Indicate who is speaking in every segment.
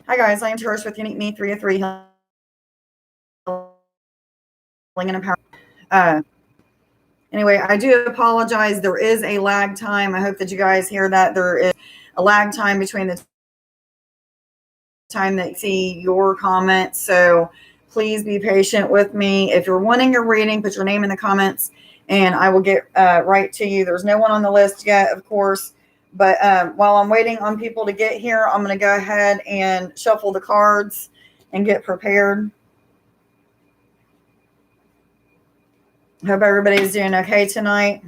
Speaker 1: Hi guys, I am Trish with Unique Me 303 Healing and Empowerment. Anyway, I do apologize. There is a lag time. I hope that you guys hear that. There is a lag time between the time that you see your comments. So please be patient with me. If you're wanting a reading, put your name in the comments and I will get right to you. There's no one on the list yet, of course. But while I'm waiting on people to get here, I'm going to go ahead and shuffle the cards and get prepared. Hope everybody's doing okay tonight.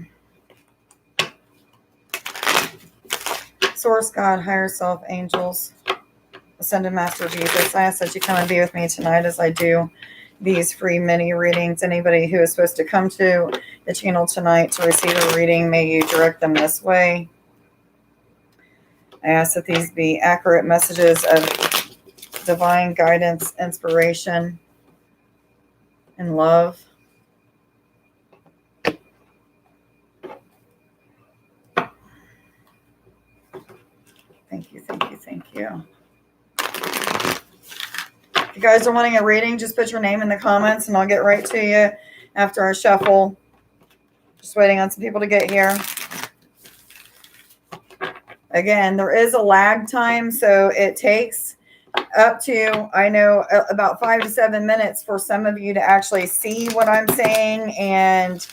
Speaker 1: Source, God, higher self, angels, Ascended Master Jesus, I ask that you come and be with me tonight as I do these free mini readings. Anybody who is supposed to come to the channel tonight to receive a reading, may you direct them this way. I ask that these be accurate messages of divine guidance, inspiration, and love. Thank you, thank you, thank you. If you guys are wanting a reading, just put your name in the comments and I'll get right to you after I shuffle. Just waiting on some people to get here. Again, there is a lag time, so it takes up to, I know, about 5 to 7 minutes for some of you to actually see what I'm saying and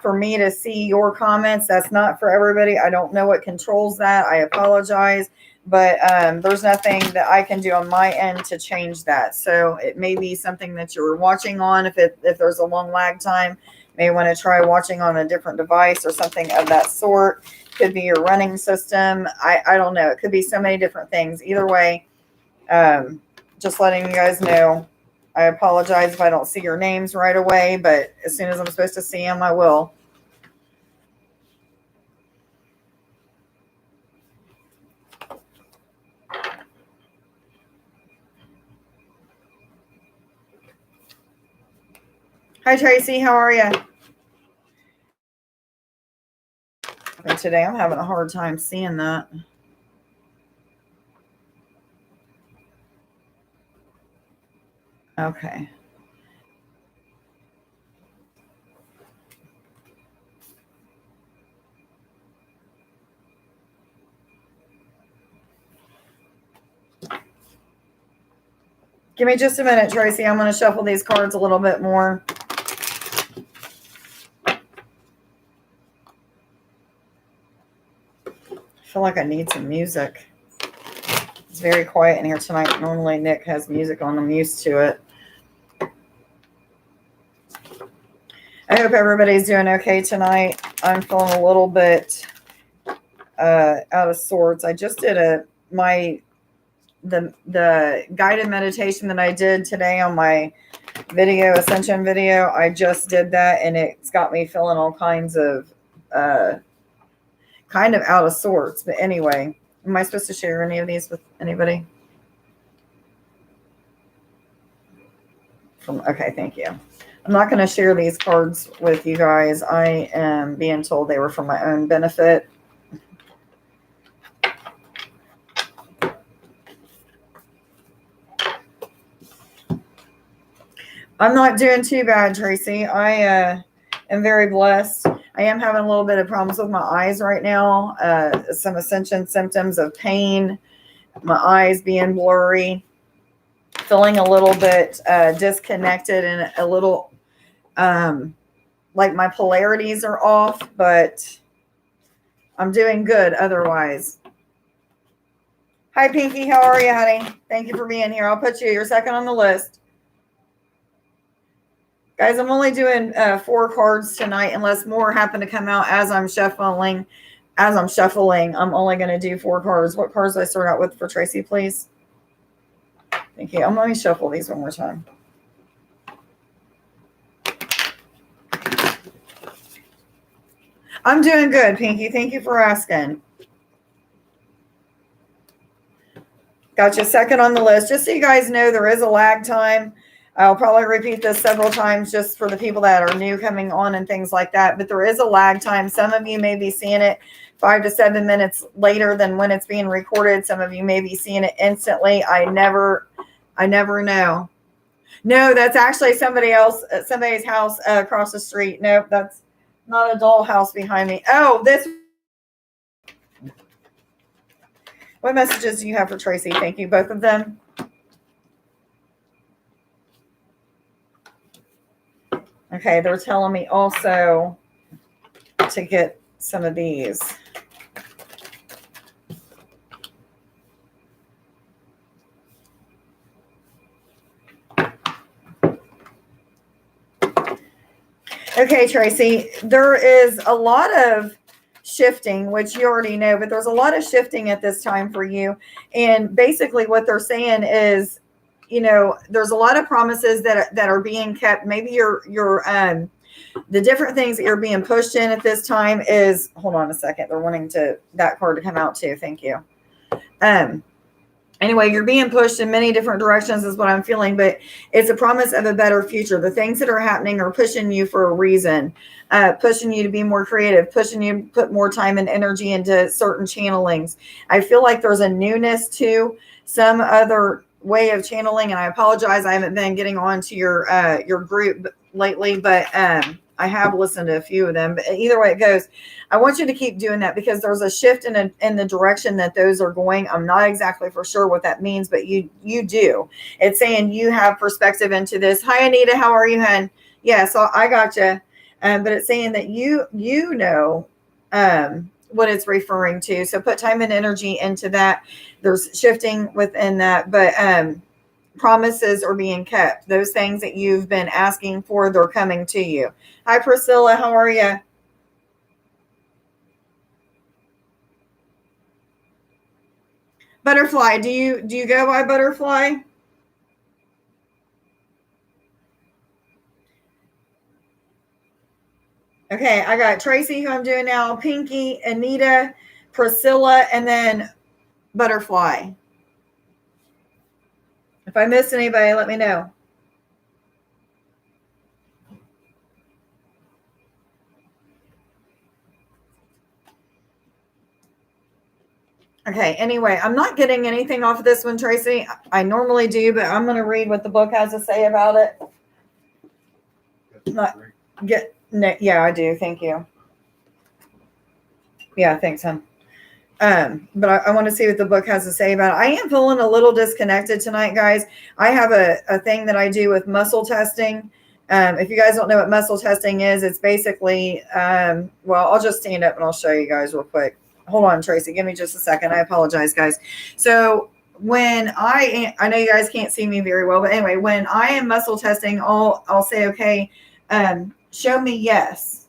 Speaker 1: for me to see your comments. That's not for everybody. I don't know what controls that. I apologize, but there's nothing that I can do on my end to change that. So it may be something that you're watching on. If there's a long lag time, you may want to try watching on a different device or something of that sort. Could be your running system. I don't know. It could be so many different things. Either way, just letting you guys know, I apologize if I don't see your names right away, but as soon as I'm supposed to see them, I will. Hi, Tracy. How are you? And today I'm having a hard time seeing that. Okay. Give me just a minute, Tracy. I'm going to shuffle these cards a little bit more. I feel like I need some music. It's very quiet in here tonight. Normally Nick has music on. I'm used to it. I hope everybody's doing okay tonight. I'm feeling a little bit out of sorts. I just did the guided meditation that I did today on my video, Ascension video. I just did that and it's got me feeling all kinds of kind of out of sorts. But anyway, am I supposed to share any of these with anybody? Okay, thank you. I'm not going to share these cards with you guys. I am being told they were for my own benefit. I'm not doing too bad, Tracy. I am very blessed. I am having a little bit of problems with my eyes right now. Some Ascension symptoms of pain, my eyes being blurry, feeling a little bit disconnected and a little like my polarities are off, but I'm doing good otherwise. Hi, Pinky. How are you, honey? Thank you for being here. I'll put you. You're second on the list. Guys, I'm only doing 4 cards tonight unless more happen to come out as I'm shuffling. I'm only going to do 4 cards. What cards do I start out with for Tracy, please? Thank you. Let me shuffle these one more time. I'm doing good, Pinky. Thank you for asking. Got you second on the list. Just so you guys know, there is a lag time. I'll probably repeat this several times just for the people that are new coming on and things like that. But there is a lag time. Some of you may be seeing it 5 to 7 minutes later than when it's being recorded. Some of you may be seeing it instantly. I never know. No, that's actually somebody else, somebody's house across the street. Nope, that's not a dollhouse behind me. Oh, this. What messages do you have for Tracy? Thank you, both of them. Okay, they're telling me also to get some of these. Okay, Tracy, there is a lot of shifting, which you already know, but there's a lot of shifting at this time for you. And basically what they're saying is, there's a lot of promises that are being kept. Maybe the different things that you're being pushed in at this time is, hold on a second. They're wanting that card to come out too. Thank you. Anyway, you're being pushed in many different directions is what I'm feeling, but it's a promise of a better future. The things that are happening are pushing you for a reason, pushing you to be more creative, pushing you to put more time and energy into certain channelings. I feel like there's a newness to some other way of channeling, and I apologize. I haven't been getting on to your group lately, but I have listened to a few of them. But either way it goes, I want you to keep doing that because there's a shift in the direction that those are going. I'm not exactly for sure what that means, but you do. It's saying you have perspective into this. Hi, Anita. How are you, hun? Yeah, so I got you. But it's saying that you know what it's referring to. So put time and energy into that. There's shifting within that, but promises are being kept. Those things that you've been asking for, they're coming to you. Hi, Priscilla. How are you? Butterfly. Do you go by Butterfly? Okay, I got Tracy, who I'm doing now, Pinky, Anita, Priscilla, and then Butterfly. If I missed anybody, let me know. Okay, anyway, I'm not getting anything off of this one, Tracy. I normally do, but I'm going to read what the book has to say about it. Yeah, I do. Thank you. Yeah, thanks, hon. But I want to see what the book has to say about it. I am feeling a little disconnected tonight, guys. I have a thing that I do with muscle testing. If you guys don't know what muscle testing is, it's basically, well, I'll just stand up and I'll show you guys real quick. Hold on, Tracy. Give me just a second. I apologize, guys. So when I know you guys can't see me very well, but anyway, when I am muscle testing, I'll say, okay, show me yes.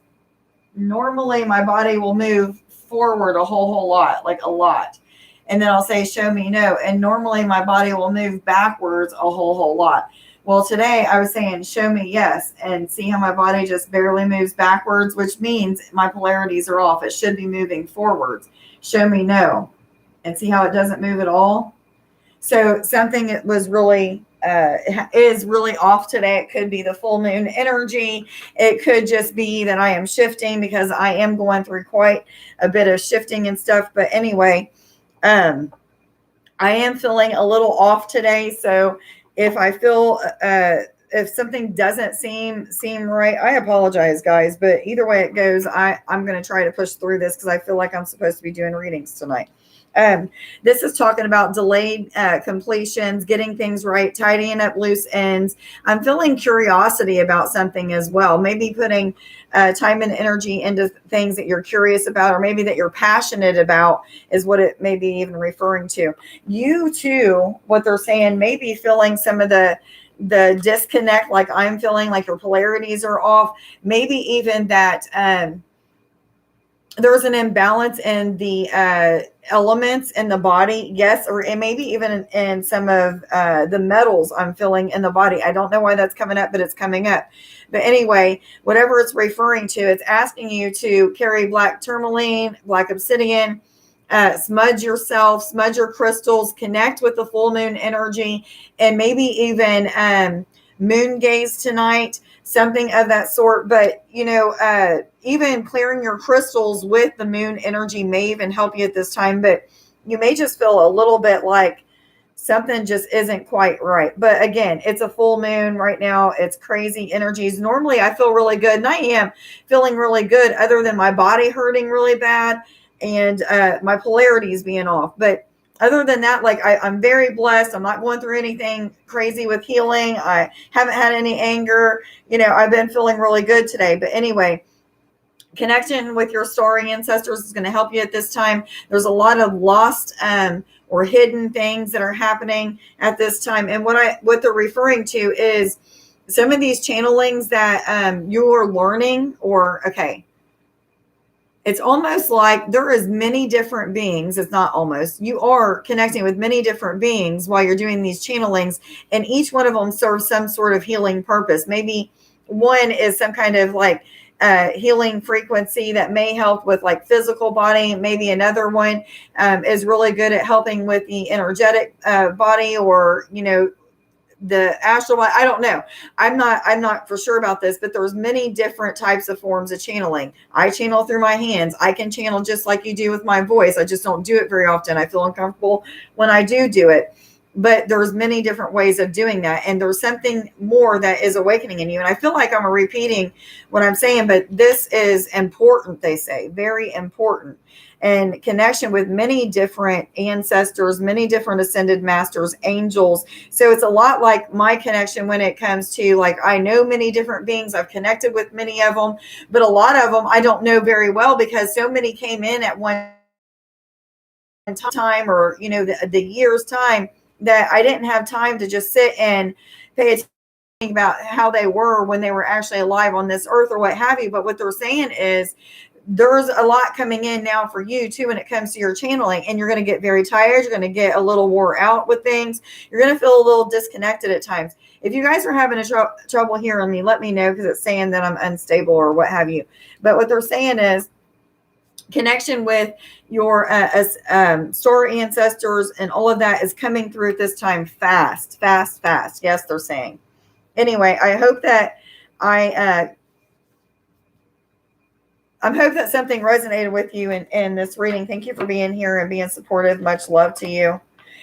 Speaker 1: Normally my body will move forward a whole lot, like a lot. And then I'll say, show me no. And normally my body will move backwards a whole lot. Well, today I was saying, show me yes, and see how my body just barely moves backwards, which means my polarities are off. It should be moving forwards. Show me no, and see how it doesn't move at all. So something that was really is really off today. It could be the full moon energy. It could just be that I am shifting because I am going through quite a bit of shifting and stuff. But anyway, I am feeling a little off today. So if I feel if something doesn't seem right, I apologize, guys. But either way it goes, I'm going to try to push through this because I feel like I'm supposed to be doing readings tonight. This is talking about delayed completions, getting things right, tidying up loose ends. I'm feeling curiosity about something as well. Maybe putting time and energy into things that you're curious about, or maybe that you're passionate about is what it may be even referring to. You too, what they're saying, may be feeling some of the disconnect, like I'm feeling, like your polarities are off. Maybe even that there's an imbalance in the elements in the body. Yes, or it maybe even in some of the metals I'm feeling in the body. I don't know why that's coming up, but it's coming up. But anyway, whatever it's referring to, it's asking you to carry black tourmaline, black obsidian, smudge yourself, smudge your crystals, connect with the full moon energy, and maybe even moon gaze tonight, something of that sort. But even clearing your crystals with the moon energy may even help you at this time, but you may just feel a little bit like something just isn't quite right. But again, it's a full moon right now. It's crazy energies. Normally I feel really good, and I am feeling really good, other than my body hurting really bad and my polarities being off. But other than that, like I'm very blessed. I'm not going through anything crazy with healing. I haven't had any anger. I've been feeling really good today. But anyway, connection with your story ancestors is going to help you at this time. There's a lot of lost or hidden things that are happening at this time. And what they're referring to is some of these channelings that you are learning, it's almost like there is many different beings. It's not almost. You are connecting with many different beings while you're doing these channelings, and each one of them serves some sort of healing purpose. Maybe one is some kind of like healing frequency that may help with like physical body. Maybe another one is really good at helping with the energetic body, or the astral body. I don't know. I'm not for sure about this, but there's many different types of forms of channeling. I channel through my hands. I can channel just like you do with my voice. I just don't do it very often. I feel uncomfortable when I do it. But there's many different ways of doing that. And there's something more that is awakening in you. And I feel like I'm repeating what I'm saying, but this is important, they say, very important. And connection with many different ancestors, many different ascended masters, angels. So it's a lot like my connection when it comes to, like, I know many different beings. I've connected with many of them, but a lot of them I don't know very well, because so many came in at one time, or, the year's time, that I didn't have time to just sit and pay attention about how they were when they were actually alive on this earth or what have you. But what they're saying is there's a lot coming in now for you too when it comes to your channeling, and you're going to get very tired. You're going to get a little wore out with things. You're going to feel a little disconnected at times. If you guys are having trouble hearing me, let me know, because it's saying that I'm unstable or what have you. But what they're saying is connection with your story ancestors and all of that is coming through at this time fast. Yes, they're saying. Anyway, I hope that I hope that something resonated with you in this reading. Thank you for being here and being supportive. Much love to you.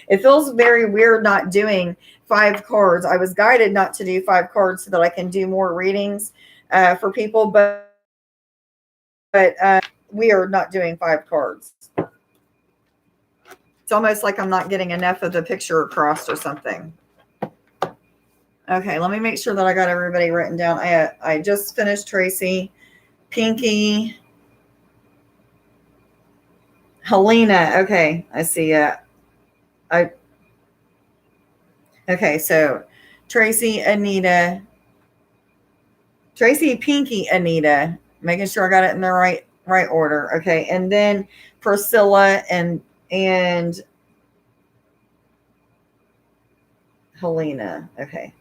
Speaker 1: It feels very weird not doing 5 cards. I was guided not to do 5 cards so that I can do more readings for people, but we are not doing 5 cards. It's almost like I'm not getting enough of the picture across or something. Okay, let me make sure that I got everybody written down. I just finished Tracy, Pinky, Helena. Okay, I see. Okay, so Tracy, Anita, Tracy, Pinky, Anita. Making sure I got it in the right order. Okay, and then Priscilla and Helena. Okay.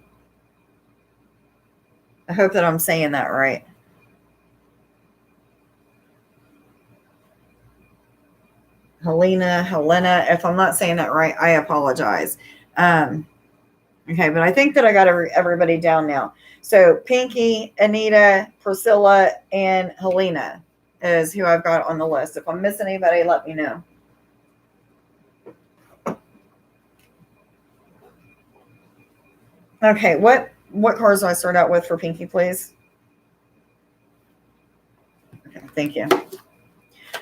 Speaker 1: I hope that I'm saying that right. Helena. If I'm not saying that right, I apologize. Okay, but I think that I got everybody down now. So Pinky, Anita, Priscilla, and Helena is who I've got on the list. If I'm missing anybody, let me know. Okay, what cards do I start out with for Pinky, please? Okay, thank you.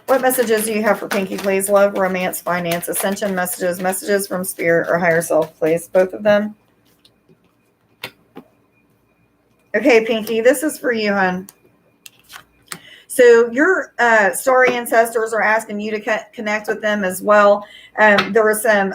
Speaker 1: What messages do you have for Pinky, please? Love, romance, finance, ascension messages from spirit or higher self, please. Both of them. Okay, Pinky, this is for you, hon. So your story ancestors are asking you to connect with them as well. There was some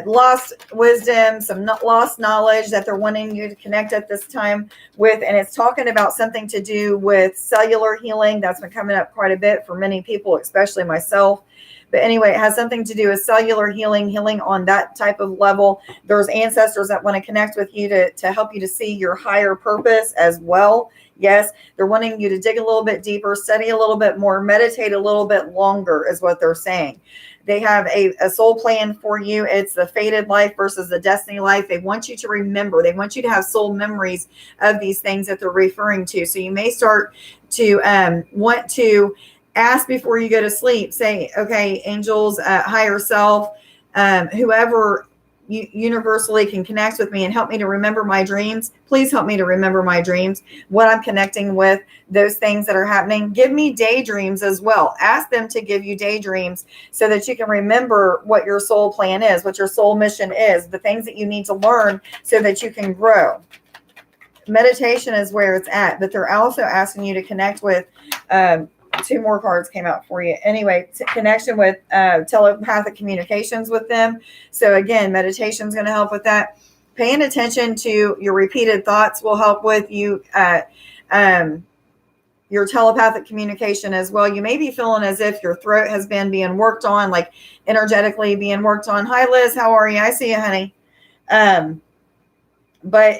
Speaker 1: lost wisdom, some lost knowledge that they're wanting you to connect at this time with. And it's talking about something to do with cellular healing. That's been coming up quite a bit for many people, especially myself. But anyway, it has something to do with cellular healing on that type of level. There's ancestors that want to connect with you to help you to see your higher purpose as well Yes, they're wanting you to dig a little bit deeper, study a little bit more, meditate a little bit longer, is what they're saying. They have a soul plan for you. It's the fated life versus the destiny life. They want you to remember, they want you to have soul memories of these things that they're referring to. So you may start to want to ask before you go to sleep, say, okay, angels, higher self, whoever universally can connect with me and help me to remember my dreams. Please help me to remember my dreams, what I'm connecting with, those things that are happening. Give me daydreams as well. Ask them to give you daydreams so that you can remember what your soul plan is, what your soul mission is, the things that you need to learn so that you can grow. Meditation is where it's at, but they're also asking you to connect with, two more cards came out for you. Anyway, connection with telepathic communications with them. So again, meditation is going to help with that. Paying attention to your repeated thoughts will help with you, your telepathic communication as well. You may be feeling as if your throat has been being worked on, like energetically being worked on. Hi, Liz. How are you? I see you, honey. But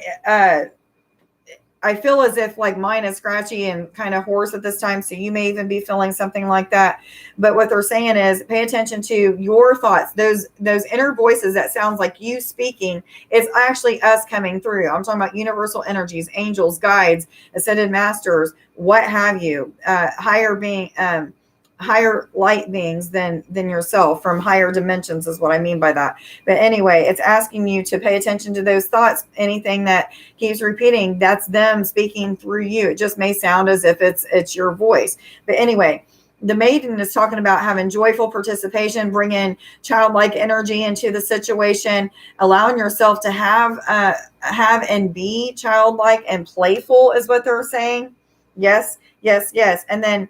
Speaker 1: I feel as if like mine is scratchy and kind of hoarse at this time. So you may even be feeling something like that. But what they're saying is pay attention to your thoughts, those inner voices that sounds like you speaking. It's actually us coming through. I'm talking about universal energies, angels, guides, ascended masters, what have you, higher light beings than yourself, from higher dimensions is what I mean by that. But anyway, it's asking you to pay attention to those thoughts. Anything that keeps repeating, that's them speaking through you. It just may sound as if it's your voice. But anyway, the maiden is talking about having joyful participation, bringing childlike energy into the situation, allowing yourself to have and be childlike and playful is what they're saying. Yes, yes, yes. And then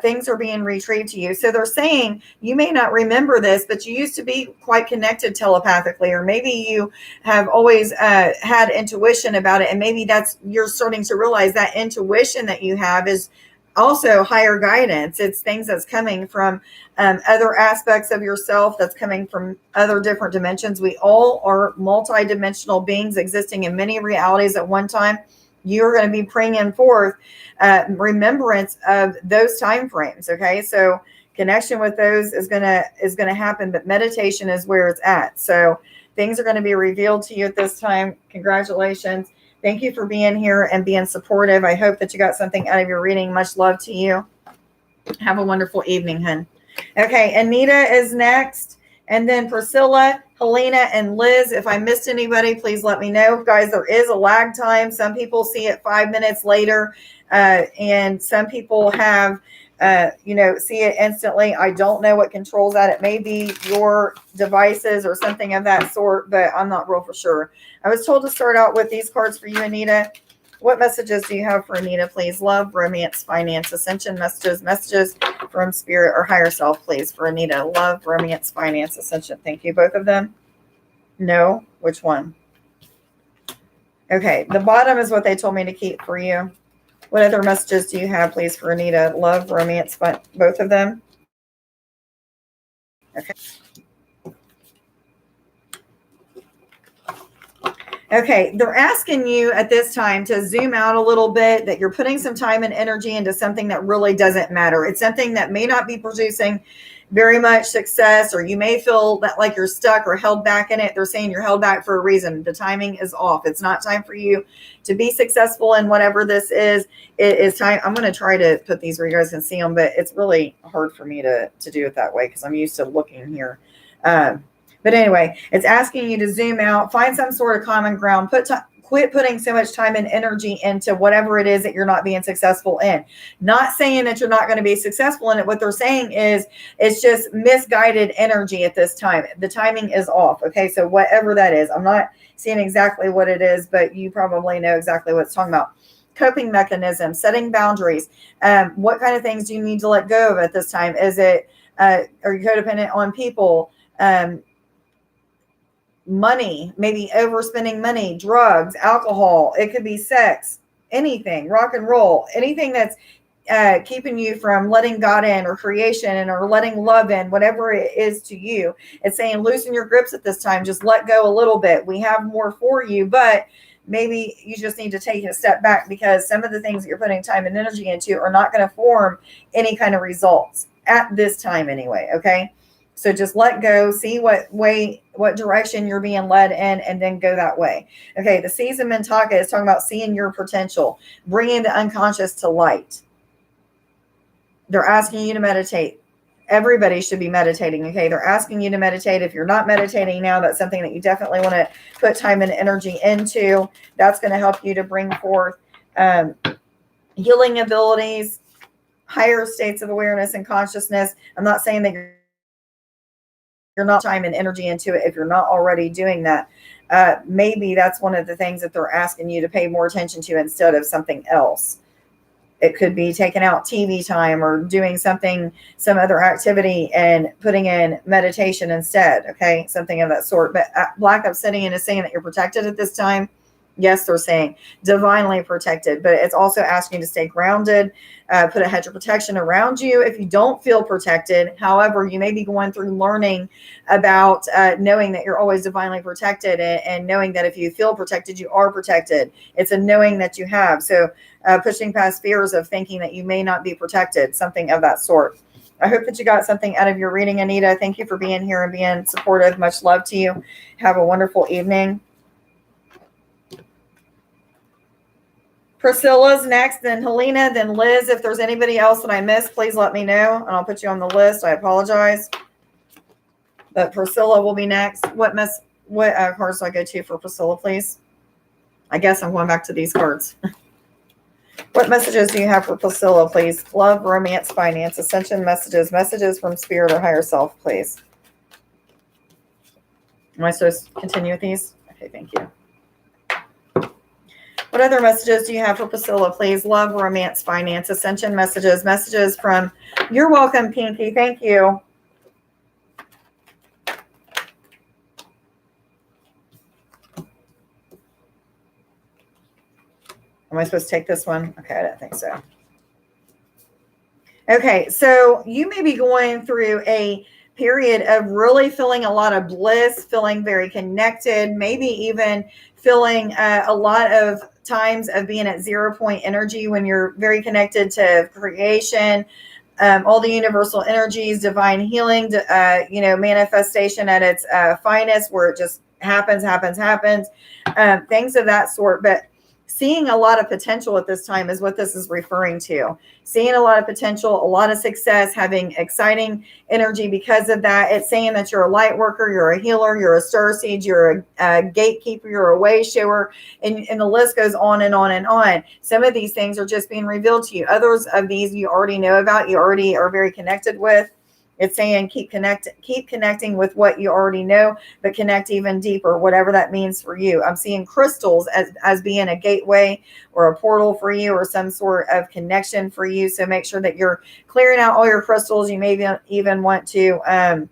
Speaker 1: things are being retrieved to you. So they're saying you may not remember this, but you used to be quite connected telepathically, or maybe you have always had intuition about it. And maybe you're starting to realize that intuition that you have is also higher guidance. It's things that's coming from other aspects of yourself, that's coming from other different dimensions. We all are multidimensional beings existing in many realities at one time. You're going to be bringing forth remembrance of those time frames. Okay, so connection with those is going to happen, but meditation is where it's at. So things are going to be revealed to you at this time. Congratulations. Thank you for being here and being supportive. I hope that you got something out of your reading. Much love to you. Have a wonderful evening, hun. Okay, Anita is next. And then Priscilla, Helena, and Liz. If I missed anybody, please let me know. Guys, there is a lag time. Some people see it 5 minutes later, and some people have, see it instantly. I don't know what controls that. It may be your devices or something of that sort, but I'm not real for sure. I was told to start out with these cards for you, Anita. What messages do you have for Anita, please? Love, romance, finance, ascension, messages from spirit or higher self, please, for Anita. Love, romance, finance, ascension. Thank you. Both of them? No? Which one? Okay. The bottom is what they told me to keep for you. What other messages do you have, please, for Anita? Love, romance, both of them? Okay. Okay, they're asking you at this time to zoom out a little bit, that you're putting some time and energy into something that really doesn't matter. It's something that may not be producing very much success, or you may feel that like you're stuck or held back in it. They're saying you're held back for a reason. The timing is off. It's not time for you to be successful in whatever this is. It is time. I'm going to try to put these where you guys can see them, but it's really hard for me to do it that way because I'm used to looking here. But anyway, it's asking you to zoom out, find some sort of common ground, quit putting so much time and energy into whatever it is that you're not being successful in. Not saying that you're not going to be successful in it. What they're saying is it's just misguided energy at this time. The timing is off. Okay, so whatever that is, I'm not seeing exactly what it is, but you probably know exactly what it's talking about. Coping mechanisms, setting boundaries. What kind of things do you need to let go of at this time? Is it, are you codependent on people? Money, maybe overspending money, drugs, alcohol. It could be sex, anything, rock and roll, anything that's keeping you from letting God in, or creation, or letting love in, whatever it is to you. It's saying loosen your grips at this time. Just let go a little bit. We have more for you, but maybe you just need to take a step back, because some of the things that you're putting time and energy into are not going to form any kind of results at this time anyway. Okay. So just let go, see what direction you're being led in, and then go that way. Okay. The season Mintaka is talking about seeing your potential, bringing the unconscious to light. They're asking you to meditate. Everybody should be meditating. Okay. They're asking you to meditate. If you're not meditating now, that's something that you definitely want to put time and energy into. That's going to help you to bring forth healing abilities, higher states of awareness and consciousness. I'm not saying that you're not time and energy into it if you're not already doing that. Maybe that's one of the things that they're asking you to pay more attention to instead of something else. It could be taking out TV time or doing something, some other activity, and putting in meditation instead. Okay, something of that sort. But Black Obsidian is saying that you're protected at this time. Yes, they're saying divinely protected, but it's also asking you to stay grounded, put a hedge of protection around you if you don't feel protected. However, you may be going through learning about knowing that you're always divinely protected, and knowing that if you feel protected, you are protected. It's a knowing that you have. So pushing past fears of thinking that you may not be protected, something of that sort. I hope that you got something out of your reading, Anita. Thank you for being here and being supportive. Much love to you. Have a wonderful evening. Priscilla's next, then Helena, then Liz. If there's anybody else that I missed, please let me know, and I'll put you on the list. I apologize. But Priscilla will be next. What cards do I go to for Priscilla, please? I guess I'm going back to these cards. What messages do you have for Priscilla, please? Love, romance, finance, ascension messages from spirit or higher self, please. Am I supposed to continue with these? Okay, thank you. What other messages do you have for Priscilla, please? Love, romance, finance, ascension messages from... You're welcome, Pinky. Thank you. Am I supposed to take this one? Okay, I don't think so. Okay, so you may be going through a period of really feeling a lot of bliss, feeling very connected, maybe even feeling a lot of times of being at 0 point energy when you're very connected to creation, all the universal energies, divine healing, manifestation at its finest, where it just happens, things of that sort. But seeing a lot of potential at this time is what this is referring to. Seeing a lot of potential, a lot of success, having exciting energy because of that. It's saying that you're a light worker, you're a healer, you're a starseed, you're a gatekeeper, you're a way shower, and the list goes on and on and on. Some of these things are just being revealed to you. Others of these you already know about, you already are very connected with. It's saying keep connecting with what you already know, but connect even deeper, whatever that means for you. I'm seeing crystals as being a gateway or a portal for you, or some sort of connection for you. So make sure that you're clearing out all your crystals. You may even want to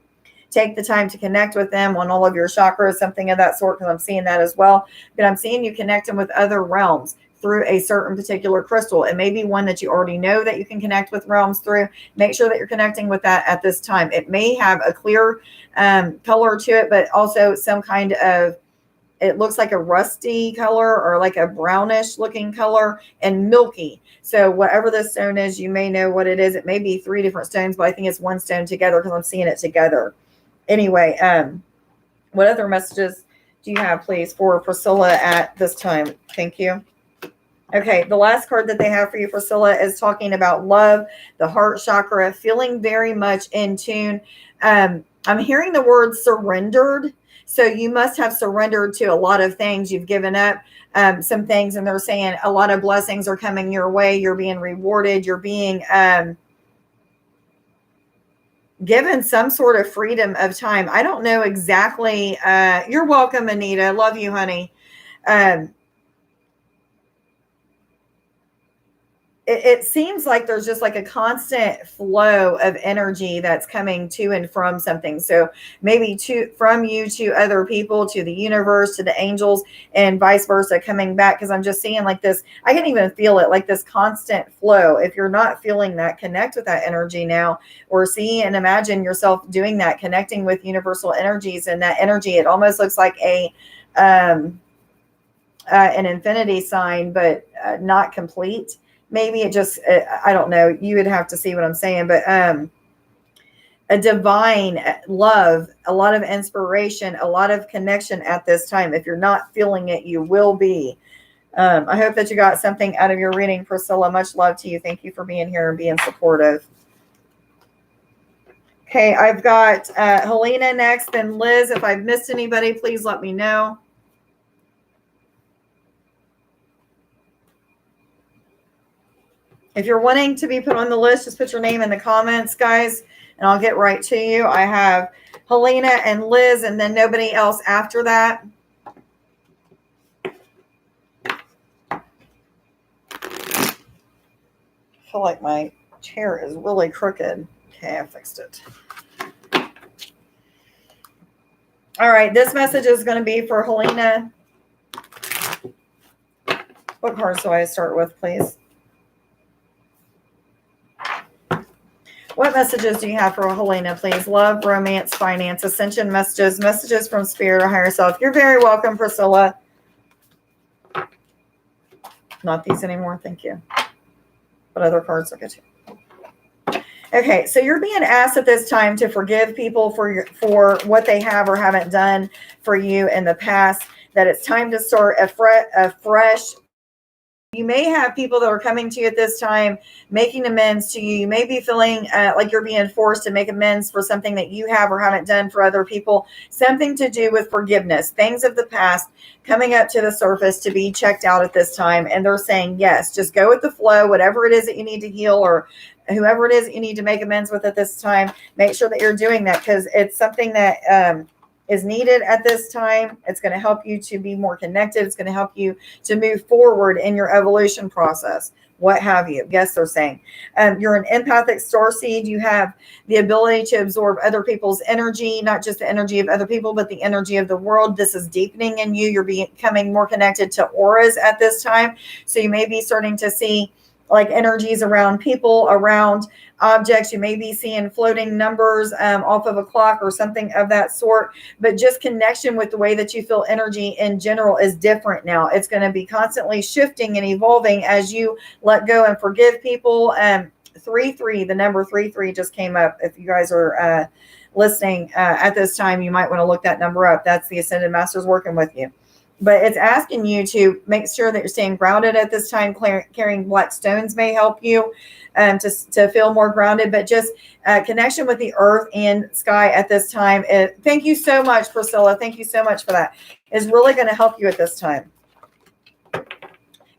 Speaker 1: take the time to connect with them on all of your chakras, something of that sort, because I'm seeing that as well. But I'm seeing you connecting with other realms through a certain particular crystal. It may be one that you already know that you can connect with realms through. Make sure that you're connecting with that at this time. It may have a clear color to it, but also some kind of, it looks like a rusty color or like a brownish looking color, and milky. So whatever this stone is, you may know what it is. It may be 3 different stones, but I think it's one stone together because I'm seeing it together. Anyway, what other messages do you have, please, for Priscilla at this time? Thank you. Okay, the last card that they have for you, Priscilla, is talking about love, the heart chakra, feeling very much in tune. I'm hearing the word surrendered. So you must have surrendered to a lot of things. You've given up some things, and they're saying a lot of blessings are coming your way. You're being rewarded. You're being given some sort of freedom of time. I don't know exactly. You're welcome, Anita. Love you, honey. It seems like there's just like a constant flow of energy that's coming to and from something. So maybe from you to other people, to the universe, to the angels, and vice versa, coming back. Because I'm just seeing like this, I can even feel it, like this constant flow. If you're not feeling that, connect with that energy now, or see and imagine yourself doing that, connecting with universal energies. And that energy, it almost looks like a an infinity sign, but not complete. Maybe it just, I don't know. You would have to see what I'm saying, but a divine love, a lot of inspiration, a lot of connection at this time. If you're not feeling it, you will be. I hope that you got something out of your reading, Priscilla. Much love to you. Thank you for being here and being supportive. Okay, I've got Helena next, then Liz. If I've missed anybody, please let me know. If you're wanting to be put on the list, just put your name in the comments, guys, and I'll get right to you. I have Helena and Liz, and then nobody else after that. I feel like my chair is really crooked. Okay, I fixed it. All right, this message is going to be for Helena. What cards do I start with, please? What messages do you have for Helena, please? Love, romance, finance, ascension messages, messages from spirit or higher self. You're very welcome, Priscilla. Not these anymore, thank you. But other cards look at you. Okay, so you're being asked at this time to forgive people for what they have or haven't done for you in the past, that it's time to start afresh. You may have people that are coming to you at this time, making amends to you. You may be feeling like you're being forced to make amends for something that you have or haven't done for other people. Something to do with forgiveness, things of the past coming up to the surface to be checked out at this time. And they're saying, yes, just go with the flow, whatever it is that you need to heal or whoever it is that you need to make amends with at this time. Make sure that you're doing that because it's something that is needed at this time. It's going to help you to be more connected. It's going to help you to move forward in your evolution process, what have you. Yes, they're saying. You're an empathic starseed. You have the ability to absorb other people's energy, not just the energy of other people, but the energy of the world. This is deepening in you. You're becoming more connected to auras at this time. So you may be starting to see like energies around people, around objects. You may be seeing floating numbers off of a clock or something of that sort, but just connection with the way that you feel energy in general is different now. It's going to be constantly shifting and evolving as you let go and forgive people. 3-3, the number 3-3 just came up. If you guys are listening at this time, you might want to look that number up. That's the Ascended Masters working with you. But it's asking you to make sure that you're staying grounded at this time. Carrying black stones may help you to feel more grounded, but just connection with the earth and sky at this time. Thank you so much, Priscilla. Thank you so much for that. Is really going to help you at this time.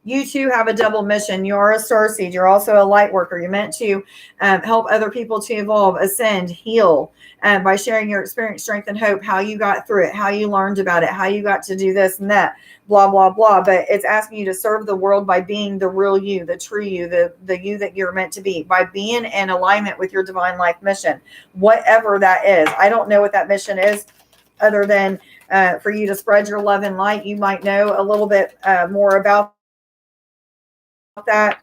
Speaker 1: You too have a double mission. You are a starseed. You're also a light worker. You're meant to help other people to evolve, ascend, heal by sharing your experience, strength, and hope, how you got through it, how you learned about it, how you got to do this and that, blah, blah, blah. But it's asking you to serve the world by being the real you, the true you, the you that you're meant to be, by being in alignment with your divine life mission, whatever that is. I don't know what that mission is other than for you to spread your love and light. You might know a little bit more about that.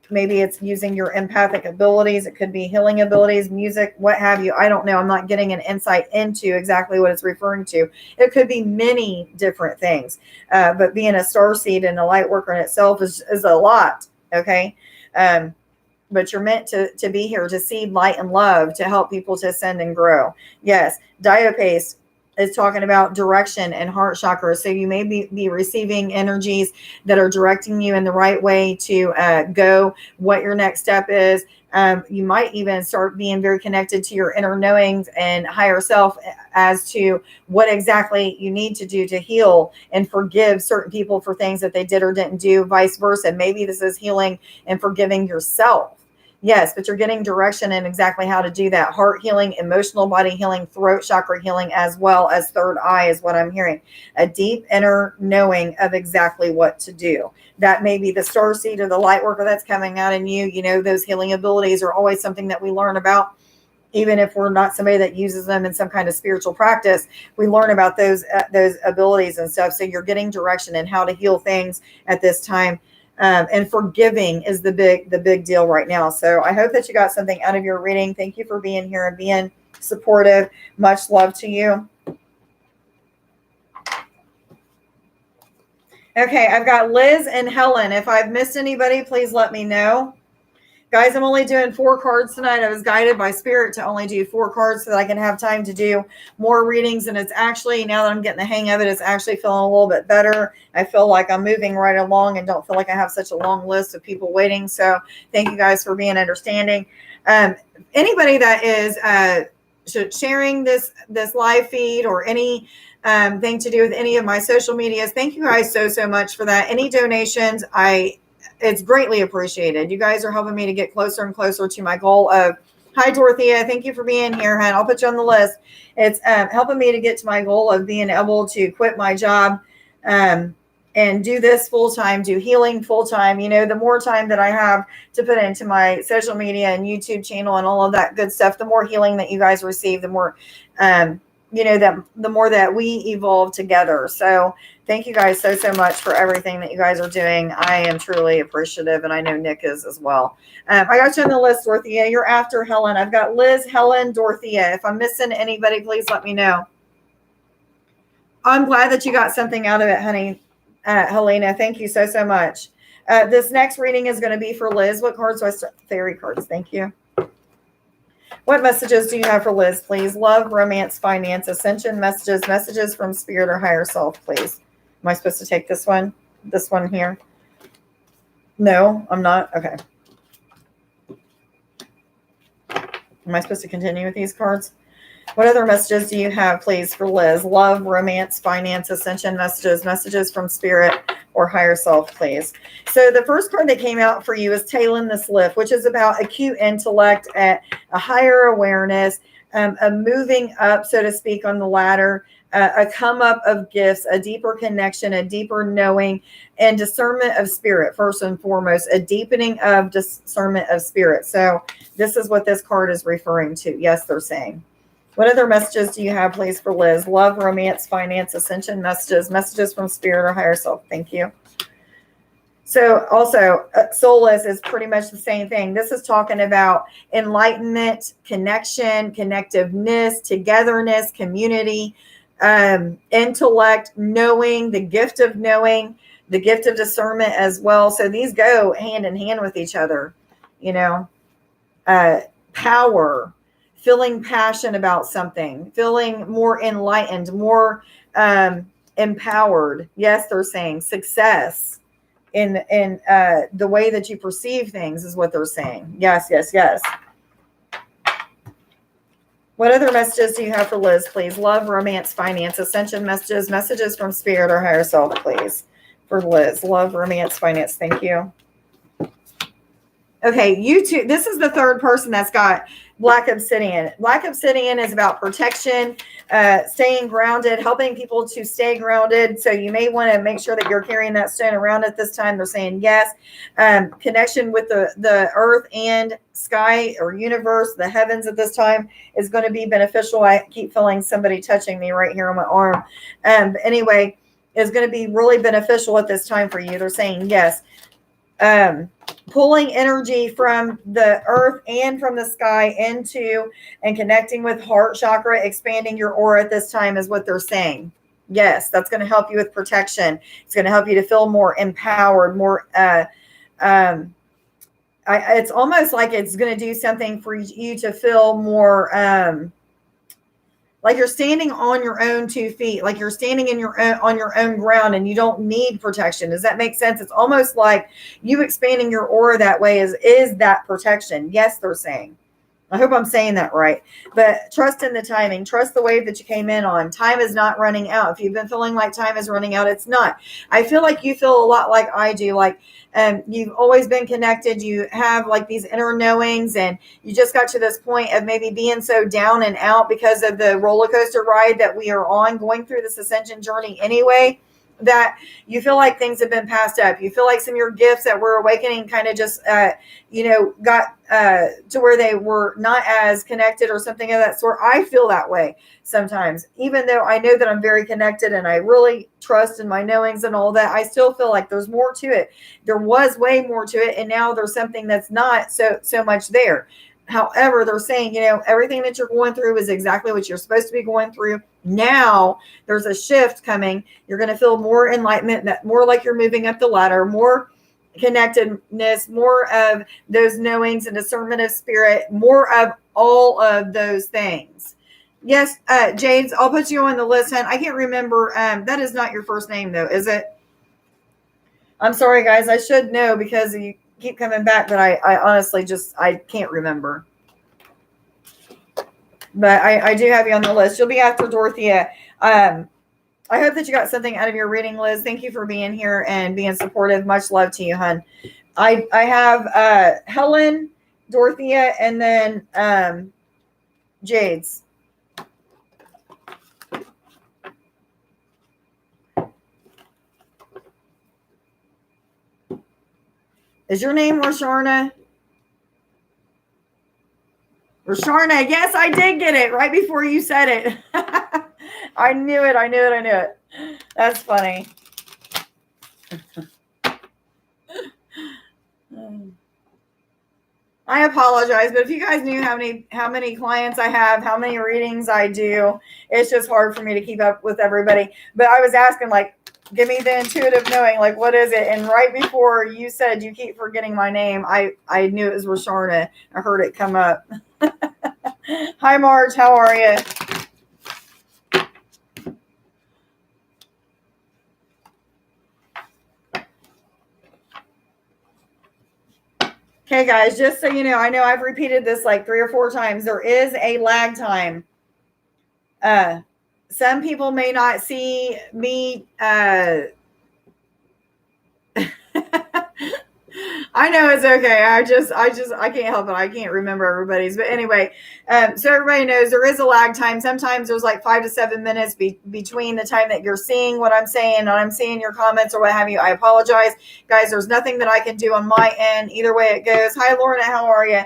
Speaker 1: Maybe it's using your empathic abilities. It could be healing abilities, music, what have you. I don't know. I'm not getting an insight into exactly what it's referring to. It could be many different things. But being a starseed and a light worker in itself is a lot. Okay. But you're meant to be here to seed light and love, to help people to ascend and grow. Yes. Diapace is talking about direction and heart chakra. So you may be receiving energies that are directing you in the right way to go, what your next step is. You might even start being very connected to your inner knowings and higher self as to what exactly you need to do to heal and forgive certain people for things that they did or didn't do, vice versa. Maybe this is healing and forgiving yourself. Yes, but you're getting direction in exactly how to do that. Heart healing, emotional body healing, throat chakra healing, as well as third eye is what I'm hearing. A deep inner knowing of exactly what to do. That may be the starseed or the light worker that's coming out in you. You know, those healing abilities are always something that we learn about. Even if we're not somebody that uses them in some kind of spiritual practice, we learn about those abilities and stuff. So you're getting direction in how to heal things at this time. And forgiving is the big deal right now. So I hope that you got something out of your reading. Thank you for being here and being supportive. Much love to you. Okay, I've got Liz and Helen. If I've missed anybody, please let me know. Guys, I'm only doing 4 cards tonight. I was guided by Spirit to only do 4 cards so that I can have time to do more readings. And it's actually, now that I'm getting the hang of it, it's actually feeling a little bit better. I feel like I'm moving right along and don't feel like I have such a long list of people waiting. So thank you guys for being understanding. Anybody that is sharing this live feed or any thing to do with any of my social medias, thank you guys so much for that. Any donations, it's greatly appreciated. You guys are helping me to get closer and closer to my goal of, hi, Dorothea. Thank you for being here, hon. I'll put you on the list. It's helping me to get to my goal of being able to quit my job and do this full-time, do healing full-time. You know, the more time that I have to put into my social media and YouTube channel and all of that good stuff, the more healing that you guys receive, the more, you know, that the more that we evolve together. So thank you guys so much for everything that you guys are doing. I am truly appreciative, and I know Nick is as well. I got you on the list, Dorothea. You're after Helen. I've got Liz, Helen, Dorothea. If I'm missing anybody, please let me know. I'm glad that you got something out of it, honey. Helena, thank you so much. This next reading is going to be for Liz. What cards do I start? Fairy cards. Thank you. What messages do you have for Liz, please? Love, romance, finance, ascension, messages from spirit or higher self, please. Am I supposed to take this one? This one here? No, I'm not. Okay. Am I supposed to continue with these cards? What other messages do you have, please, for Liz? Love, romance, finance, ascension, messages from spirit or higher self, please. So the first card that came out for you is Tailing this Lift, which is about acute intellect, at a higher awareness, a moving up, so to speak, on the ladder, a come up of gifts, a deeper connection, a deeper knowing, and discernment of spirit, first and foremost, a deepening of discernment of spirit. So this is what this card is referring to. Yes, they're saying. What other messages do you have, please, for Liz? Love, romance, finance, ascension, messages from spirit or higher self. Thank you. So also, Soulless is pretty much the same thing. This is talking about enlightenment, connection, connectiveness, togetherness, community, intellect, knowing, the gift of knowing, the gift of discernment as well. So these go hand in hand with each other, you know, power, feeling passion about something, feeling more enlightened, more empowered. Yes, they're saying success in the way that you perceive things is what they're saying. Yes. What other messages do you have for Liz, please? Love, romance, finance, ascension, messages from spirit or higher self, please, for Liz. Love, romance, finance. Thank you. Okay, you two, this is the third person that's got Black Obsidian. Black Obsidian is about protection, staying grounded, helping people to stay grounded. So you may want to make sure that you're carrying that stone around at this time. They're saying yes. Connection with the earth and sky or universe, the heavens at this time is going to be beneficial. I keep feeling somebody touching me right here on my arm. Anyway, is going to be really beneficial at this time for you. They're saying yes. Pulling energy from the earth and from the sky into and connecting with heart chakra, expanding your aura at this time is what they're saying. Yes, that's going to help you with protection. It's going to help you to feel more empowered, more, it's almost like it's going to do something for you to feel more, like you're standing on your own 2 feet, like you're standing on your own ground and you don't need protection. Does that make sense? It's almost like you expanding your aura that way is that protection. Yes, they're saying. I hope I'm saying that right. But trust in the timing. Trust the wave that you came in on. Time is not running out. If you've been feeling like time is running out, it's not. I feel like you feel a lot like I do. Like you've always been connected. You have like these inner knowings, and you just got to this point of maybe being so down and out because of the roller coaster ride that we are on, going through this ascension journey anyway, that you feel like things have been passed up. You feel like some of your gifts that were awakening kind of just, got to where they were not as connected or something of that sort. I feel that way sometimes, even though I know that I'm very connected and I really trust in my knowings and all that. I still feel like there's more to it. There was way more to it, and now there's something that's not so much there. However, they're saying, everything that you're going through is exactly what you're supposed to be going through. Now there's a shift coming. You're going to feel more enlightenment, more like you're moving up the ladder, more connectedness, more of those knowings and discernment of spirit, more of all of those things. Yes, Jades, I'll put you on the list, hon. I can't remember. That is not your first name, though, is it? I'm sorry, guys. I should know because you keep coming back, but I honestly I can't remember. But I do have you on the list. You'll be after Dorothea. I hope that you got something out of your reading, Liz. Thank you for being here and being supportive. Much love to you, hon. I have Helen, Dorothea, and then Jades. Is your name Rosharna? Rosharna, yes, I did get it right before you said it. I knew it. That's funny. I apologize, but if you guys knew how many clients I have, how many readings I do, it's just hard for me to keep up with everybody. But I was asking, like, give me the intuitive knowing, like, what is it? And right before you said you keep forgetting my name, I knew it was Rosharna. I heard it come up. Hi, Marge. How are you? Okay, guys, just so you know, I know I've repeated this like 3 or 4 times. There is a lag time. Some people may not see me. I know it's okay. I can't help it. I can't remember everybody's. But anyway, so everybody knows there is a lag time. Sometimes there's like 5 to 7 minutes between the time that you're seeing what I'm saying and I'm seeing your comments or what have you. I apologize, guys. There's nothing that I can do on my end. Either way it goes. Hi, Lorna. How are you?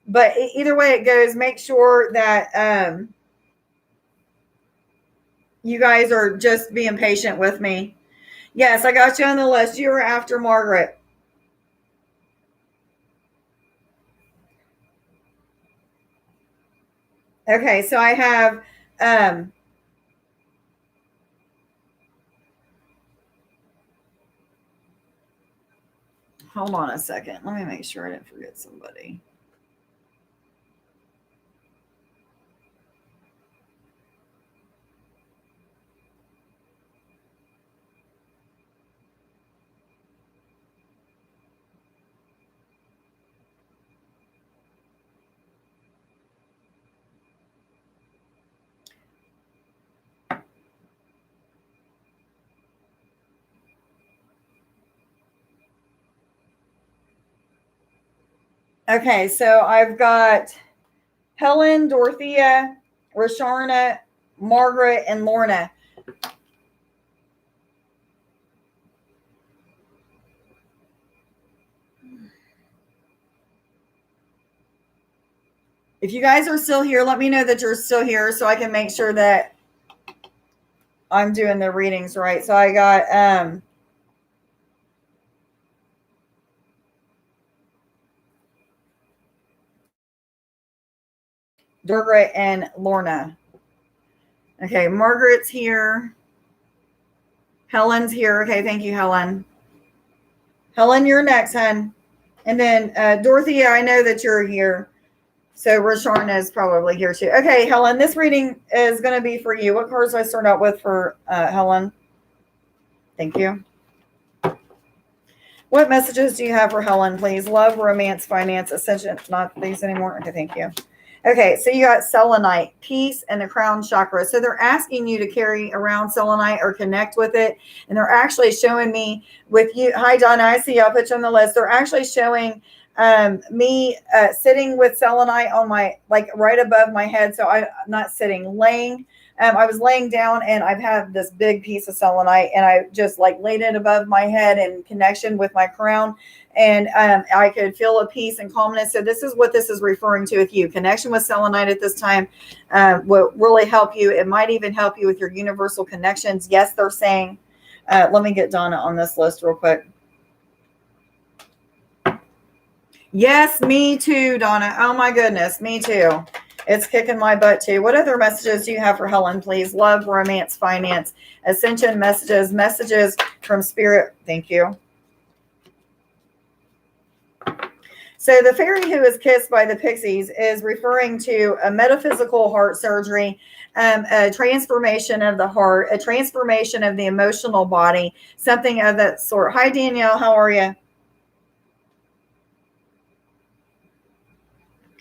Speaker 1: But either way it goes, make sure that you guys are just being patient with me. Yes, I got you on the list. You were after Margaret. Okay, so I have hold on a second. Let me make sure I didn't forget somebody. Okay, so I've got Helen, Dorothea, Rosharna, Margaret, and Lorna. If you guys are still here, let me know that you're still here so I can make sure that I'm doing the readings right. So I got Margaret and Lorna. Okay, Margaret's here. Helen's here. Okay, thank you, Helen. Helen, you're next, hon. And then Dorothea, I know that you're here. So Rosharna is probably here too. Okay, Helen, this reading is going to be for you. What cards do I start out with for Helen? Thank you. What messages do you have for Helen, please? Love, romance, finance, ascension. Not these anymore. Okay, thank you. Okay, so you got selenite, peace, and the crown chakra. So they're asking you to carry around selenite or connect with it. And they're actually showing me with you. Hi, Donna. I see you. I'll put you on the list. They're actually showing me sitting with selenite on my, like right above my head. So I'm not sitting, laying. I was laying down and I've had this big piece of selenite and I just like laid it above my head in connection with my crown. And I could feel a peace and calmness. So this is what this is referring to with you. Connection with selenite at this time will really help you. It might even help you with your universal connections. Yes, they're saying, let me get Donna on this list real quick. Yes, me too, Donna. Oh my goodness, me too. It's kicking my butt too. What other messages do you have for Helen, please? Love, romance, finance, ascension messages, messages from spirit. Thank you. So the fairy who is kissed by the pixies is referring to a metaphysical heart surgery, a transformation of the heart, a transformation of the emotional body, something of that sort. Hi, Danielle. How are you?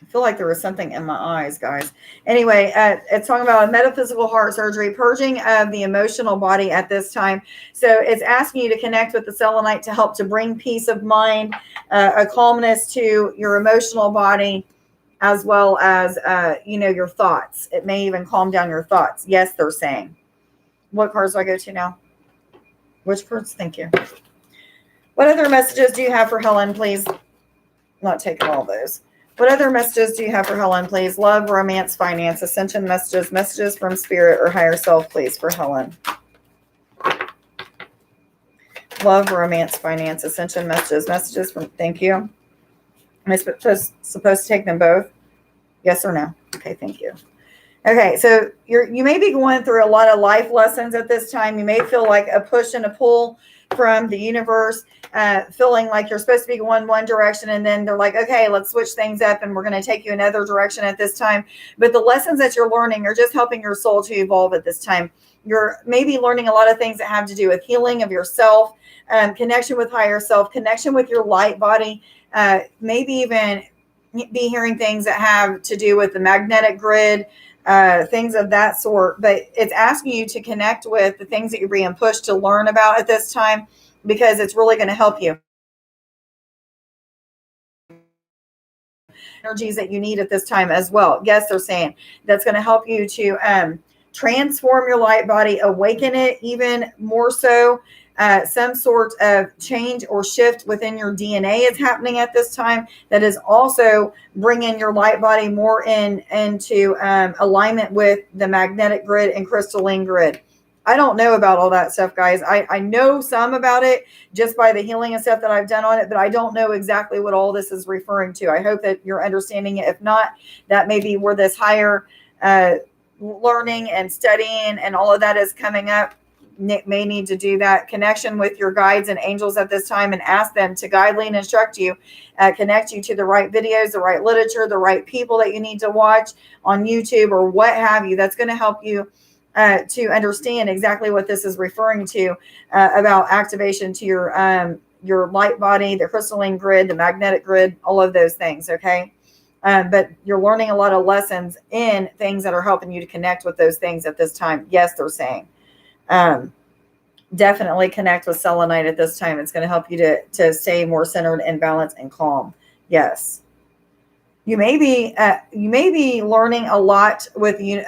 Speaker 1: I feel like there was something in my eyes, guys. Anyway, it's talking about a metaphysical heart surgery, purging of the emotional body at this time. So it's asking you to connect with the selenite to help to bring peace of mind, a calmness to your emotional body, as well as your thoughts. It may even calm down your thoughts. Yes, they're saying. What cards do I go to now? Which cards? Thank you. What other messages do you have for Helen, please? I'm not taking all those. What other messages do you have for Helen, please? Love, romance, finance, ascension messages, messages from spirit or higher self, please, for Helen. Love, romance, finance, ascension messages, messages from, thank you. Am I supposed to take them both? Yes or no? Okay, thank you. Okay, so you may be going through a lot of life lessons at this time. You may feel like a push and a pull from the universe, feeling like you're supposed to be going one direction, and then they're like, okay, let's switch things up, and we're going to take you another direction at this time. But the lessons that you're learning are just helping your soul to evolve at this time. You're maybe learning a lot of things that have to do with healing of yourself, connection with higher self, connection with your light body, maybe even be hearing things that have to do with the magnetic grid, things of that sort. But it's asking you to connect with the things that you're being pushed to learn about at this time, because it's really going to help you. Energies that you need at this time as well. Yes, they're saying that's going to help you to transform your light body, awaken it even more so. Some sort of change or shift within your DNA is happening at this time that is also bringing your light body more into alignment with the magnetic grid and crystalline grid. I don't know about all that stuff, guys. I know some about it just by the healing and stuff that I've done on it, but I don't know exactly what all this is referring to. I hope that you're understanding it. If not, that may be where this higher learning and studying and all of that is coming up. May need to do that connection with your guides and angels at this time and ask them to guide, lead, and instruct you, connect you to the right videos, the right literature, the right people that you need to watch on YouTube or what have you. That's going to help you to understand exactly what this is referring to about activation to your light body, the crystalline grid, the magnetic grid, all of those things. Okay. But you're learning a lot of lessons in things that are helping you to connect with those things at this time. Yes, they're saying. Definitely connect with selenite at this time. It's going to help you to stay more centered and balanced and calm. Yes. You may be learning a lot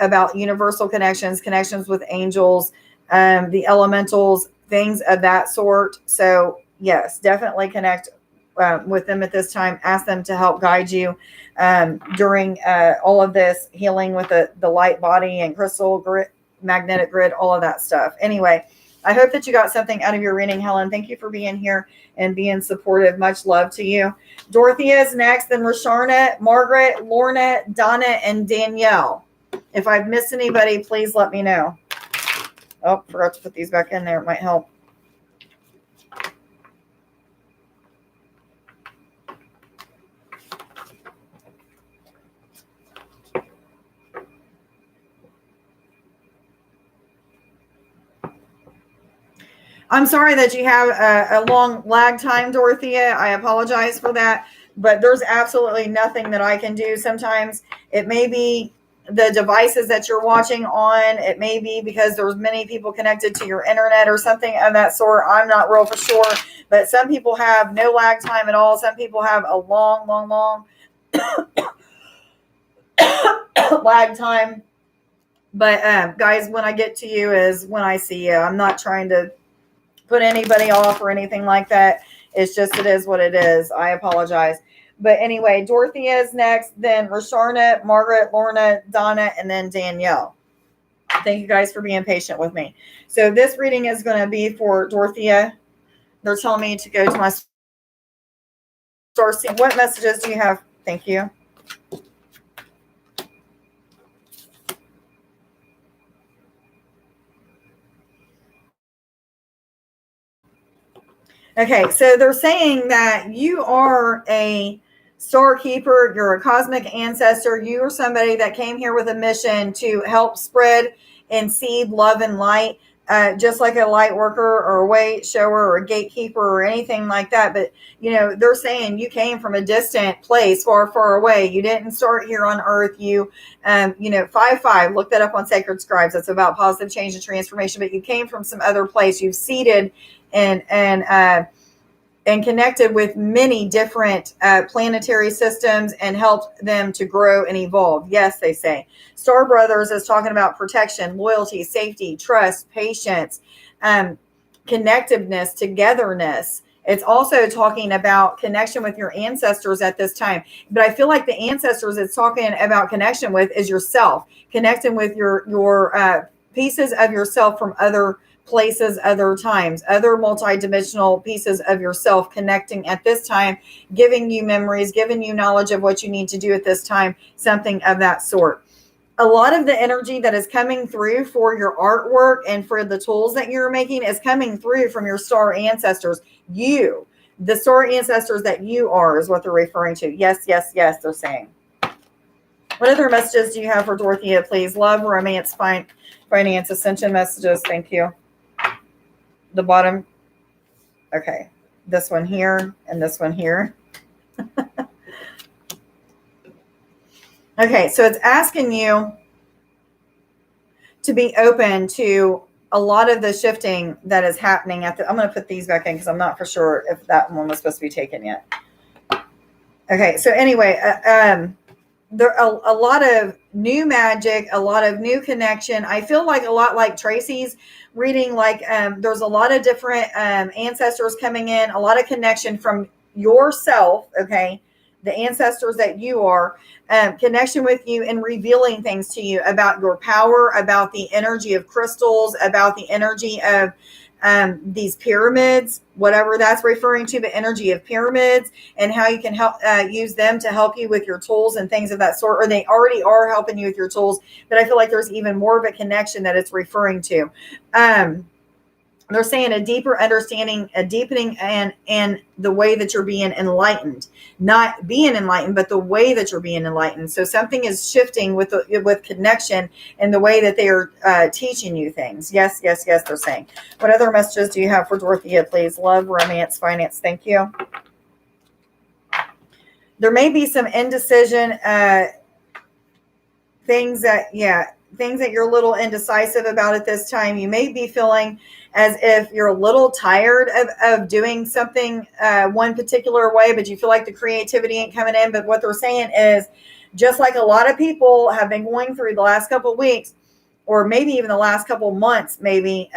Speaker 1: about universal connections with angels, the elementals, things of that sort. So yes, definitely connect with them at this time. Ask them to help guide you during all of this healing with the light body and crystal grid, magnetic grid, all of that stuff. Anyway, I hope that you got something out of your reading, Helen. Thank you for being here and being supportive. Much love to you. Dorothea is next, then Rasharna, Margaret, Lorna, Donna, and Danielle. If I've missed anybody, please let me know. Oh, forgot to put these back in there. It might help. I'm sorry that you have a long lag time, Dorothea. I apologize for that, but there's absolutely nothing that I can do. Sometimes it may be the devices that you're watching on. It may be because there's many people connected to your internet or something of that sort. I'm not real for sure, but some people have no lag time at all. Some people have a long lag time. But guys, when I get to you is when I see you. I'm not trying to put anybody off or anything like that. It's just, it is what it is. I apologize. But anyway, Dorothea is next, then Rasharna, Margaret, Lorna, Donna, and then Danielle. Thank you guys for being patient with me. So this reading is going to be for Dorothea. They're telling me to go to my Darcy, what messages do you have? Thank you. Okay, so they're saying that you are a star keeper, you're a cosmic ancestor, you are somebody that came here with a mission to help spread and seed love and light, just like a light worker or a way shower or a gatekeeper or anything like that. But, you know, they're saying you came from a distant place, far, far away. You didn't start here on earth. You, you know, 5-5, look that up on Sacred Scribes. That's about positive change and transformation, but you came from some other place. You've seeded and connected with many different planetary systems and helped them to grow and evolve. Yes, they say. Star Brothers is talking about protection, loyalty, safety, trust, patience, connectiveness, togetherness. It's also talking about connection with your ancestors at this time. But I feel like the ancestors it's talking about connection with is yourself, connecting with your pieces of yourself from other places, other times, other multidimensional pieces of yourself connecting at this time, giving you memories, giving you knowledge of what you need to do at this time, something of that sort. A lot of the energy that is coming through for your artwork and for the tools that you're making is coming through from your star ancestors. You, the star ancestors that you are, is what they're referring to. Yes, yes, yes, they're saying. What other messages do you have for Dorothea, please? Love, romance, finance, ascension messages. Thank you. The bottom. Okay. This one here and this one here. Okay. So it's asking you to be open to a lot of the shifting that is happening I'm going to put these back in because I'm not for sure if that one was supposed to be taken yet. Okay. So anyway, there are a lot of new magic, a lot of new connection. I feel like a lot like Tracy's reading, like there's a lot of different ancestors coming in, a lot of connection from yourself, okay, the ancestors that you are, connection with you and revealing things to you about your power, about the energy of crystals, about the energy of these pyramids, whatever that's referring to, the energy of pyramids and how you can help use them to help you with your tools and things of that sort, or they already are helping you with your tools. But I feel like there's even more of a connection that it's referring to. They're saying a deeper understanding, a deepening, and the way that you're being enlightened, not being enlightened, but the way that you're being enlightened. So something is shifting with connection and the way that they are teaching you things. Yes, yes, yes, they're saying. What other messages do you have for Dorothea, please? Love, romance, finance. Thank you. There may be some indecision, things that you're a little indecisive about at this time. You may be feeling as if you're a little tired of doing something one particular way, but you feel like the creativity ain't coming in. But what they're saying is, just like a lot of people have been going through the last couple of weeks, or maybe even the last couple of months, maybe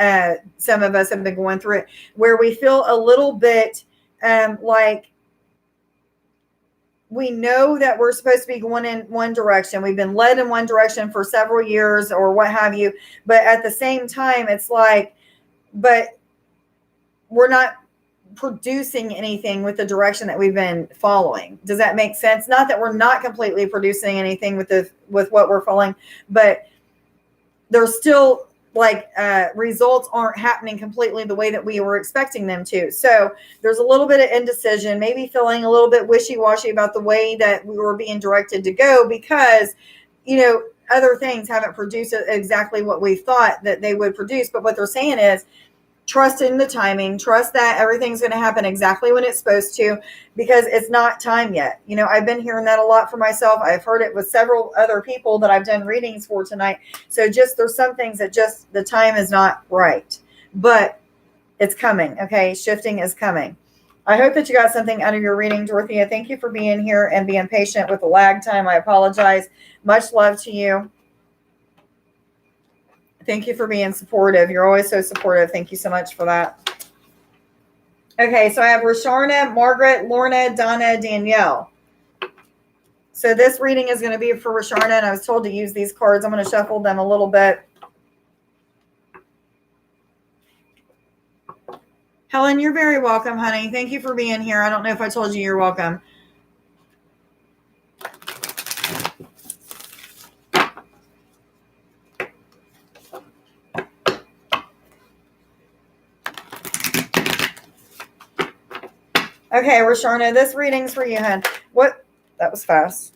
Speaker 1: some of us have been going through it, where we feel a little bit like we know that we're supposed to be going in one direction. We've been led in one direction for several years or what have you. But at the same time, it's like, but we're not producing anything with the direction that we've been following. Does that make sense? Not that we're not completely producing anything with what we're following, but there's still like results aren't happening completely the way that we were expecting them to. So there's a little bit of indecision, maybe feeling a little bit wishy-washy about the way that we were being directed to go because, you know, other things haven't produced exactly what we thought that they would produce. But what they're saying is, trust in the timing, trust that everything's going to happen exactly when it's supposed to, because it's not time yet. You know, I've been hearing that a lot for myself. I've heard it with several other people that I've done readings for tonight. So just, there's some things that just the time is not right, but it's coming. Okay. Shifting is coming. I hope that you got something out of your reading, Dorothea. Thank you for being here and being patient with the lag time. I apologize. Much love to you. Thank you for being supportive. You're always so supportive. Thank you so much for that. Okay, so I have Rasharna, Margaret, Lorna, Donna, Danielle. So this reading is going to be for Rasharna, and I was told to use these cards. I'm going to shuffle them a little bit. Helen, you're very welcome, honey. Thank you for being here. I don't know if I told you you're welcome. Okay, Rasharna, this reading's for you, hon. What? That was fast.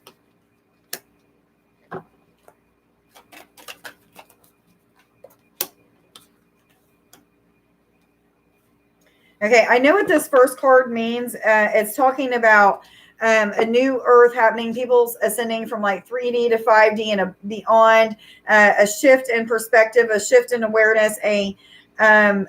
Speaker 1: Okay, I know what this first card means. It's talking about a new earth happening, people's ascending from like 3D to 5D and beyond, a shift in perspective, a shift in awareness, a time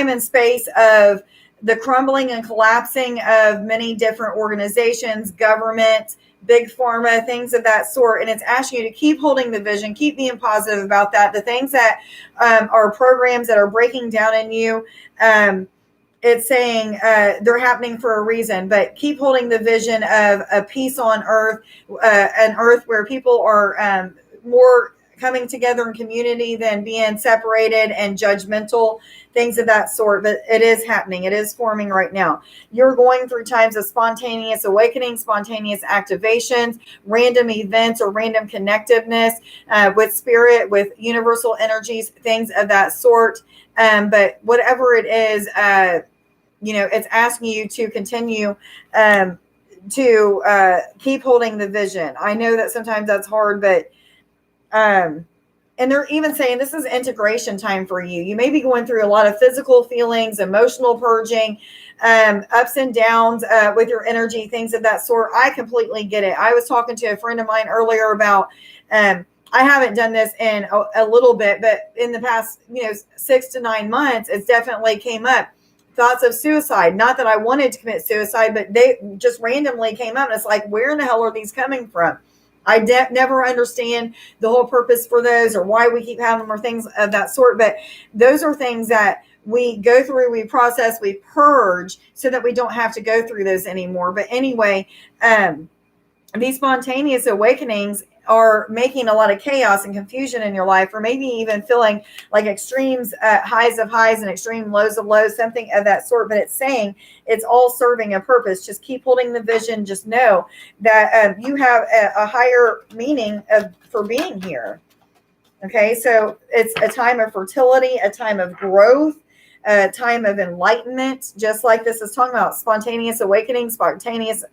Speaker 1: and space of the crumbling and collapsing of many different organizations, government, big pharma, things of that sort. And it's asking you to keep holding the vision, keep being positive about that. The things that are programs that are breaking down in you, it's saying they're happening for a reason, but keep holding the vision of a peace on earth, an earth where people are more coming together in community than being separated and judgmental, things of that sort. But it is happening. It is forming right now. You're going through times of spontaneous awakening, spontaneous activations, random events or random connectiveness with spirit, with universal energies, things of that sort. But whatever it is, it's asking you to continue to keep holding the vision. I know that sometimes that's hard, but and they're even saying this is integration time for you. You may be going through a lot of physical feelings, emotional purging, ups and downs with your energy, things of that sort. I completely get it. I was talking to a friend of mine earlier about, I haven't done this in a little bit, but in the past, 6 to 9 months, it's definitely came up. Thoughts of suicide. Not that I wanted to commit suicide, but they just randomly came up. And it's like, where in the hell are these coming from? I never understand the whole purpose for those or why we keep having them or things of that sort. But those are things that we go through, we process, we purge so that we don't have to go through those anymore. But anyway, these spontaneous awakenings are making a lot of chaos and confusion in your life, or maybe even feeling like extremes, highs of highs and extreme lows of lows, something of that sort. But it's saying it's all serving a purpose. Just keep holding the vision. Just know that you have a higher meaning for being here. Okay, so it's a time of fertility, a time of growth, a time of enlightenment, just like this is talking about spontaneous awakening, spontaneous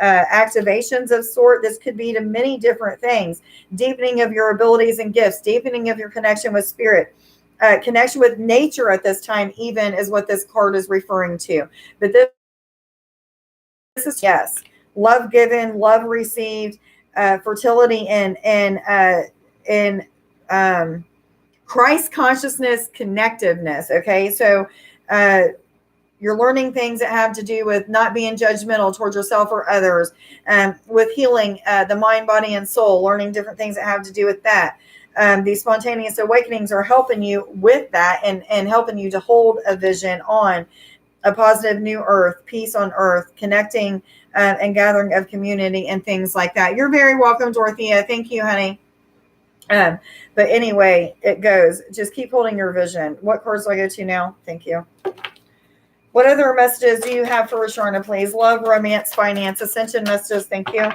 Speaker 1: activations of sort. This could be to many different things. Deepening of your abilities and gifts, deepening of your connection with spirit, connection with nature at this time even is what this card is referring to. But this is, yes, love given, love received, fertility in Christ consciousness, connectiveness. Okay, so you're learning things that have to do with not being judgmental towards yourself or others, with healing the mind, body, and soul, learning different things that have to do with that. These spontaneous awakenings are helping you with that and helping you to hold a vision on a positive new earth, peace on earth, connecting and gathering of community and things like that. You're very welcome, Dorothea. Thank you, honey. But anyway, it goes. Just keep holding your vision. What cards do I go to now? Thank you. What other messages do you have for Rasharna, please? Love, romance, finance, ascension messages. Thank you.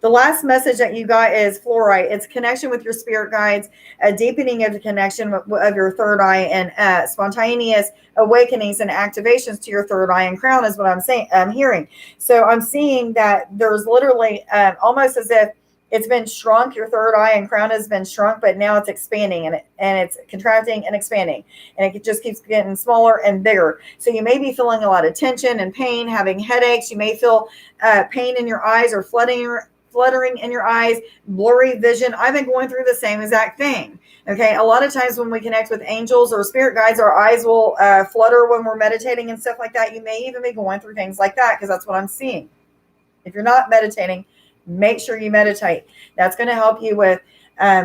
Speaker 1: The last message that you got is fluorite. It's connection with your spirit guides, a deepening of the connection of your third eye, and spontaneous awakenings and activations to your third eye and crown is what I'm saying. I'm hearing. So I'm seeing that there's literally almost as if it's been shrunk. Your third eye and crown has been shrunk, but now it's expanding and it's contracting and expanding, and it just keeps getting smaller and bigger. So you may be feeling a lot of tension and pain, having headaches. You may feel pain in your eyes or fluttering in your eyes, blurry vision. I've been going through the same exact thing. Okay, a lot of times when we connect with angels or spirit guides, our eyes will flutter when we're meditating and stuff like that. You may even be going through things like that because that's what I'm seeing. If you're not meditating, make sure you meditate. That's going to help you with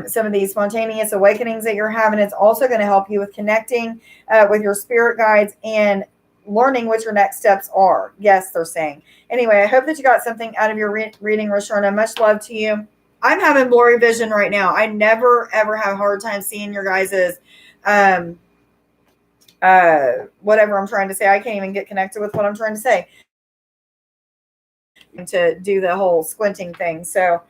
Speaker 1: some of these spontaneous awakenings that you're having. It's also going to help you with connecting with your spirit guides and learning what your next steps are. Yes, they're saying. Anyway, I hope that you got something out of your reading, Rasharna. Much love to you. I'm having blurry vision right now. I never, ever have a hard time seeing your guys's whatever I'm trying to say. I can't even get connected with what I'm trying to say to do the whole squinting thing. So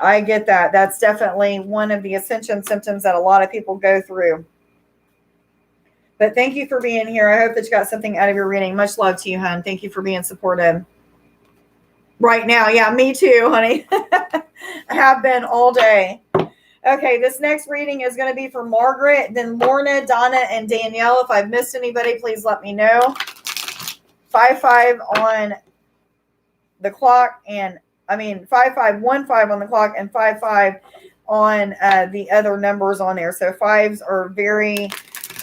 Speaker 1: I get that. That's definitely one of the ascension symptoms that a lot of people go through. But thank you for being here. I hope that you got something out of your reading. Much love to you, hon. Thank you for being supportive. Right now, yeah, me too, honey. I have been all day. Okay, this next reading is going to be for Margaret, then Lorna, Donna, and Danielle. If I've missed anybody, please let me know. 5-5 on the clock, and 5-5-1-5 on the clock, and 5-5 on the other numbers on there. So fives are very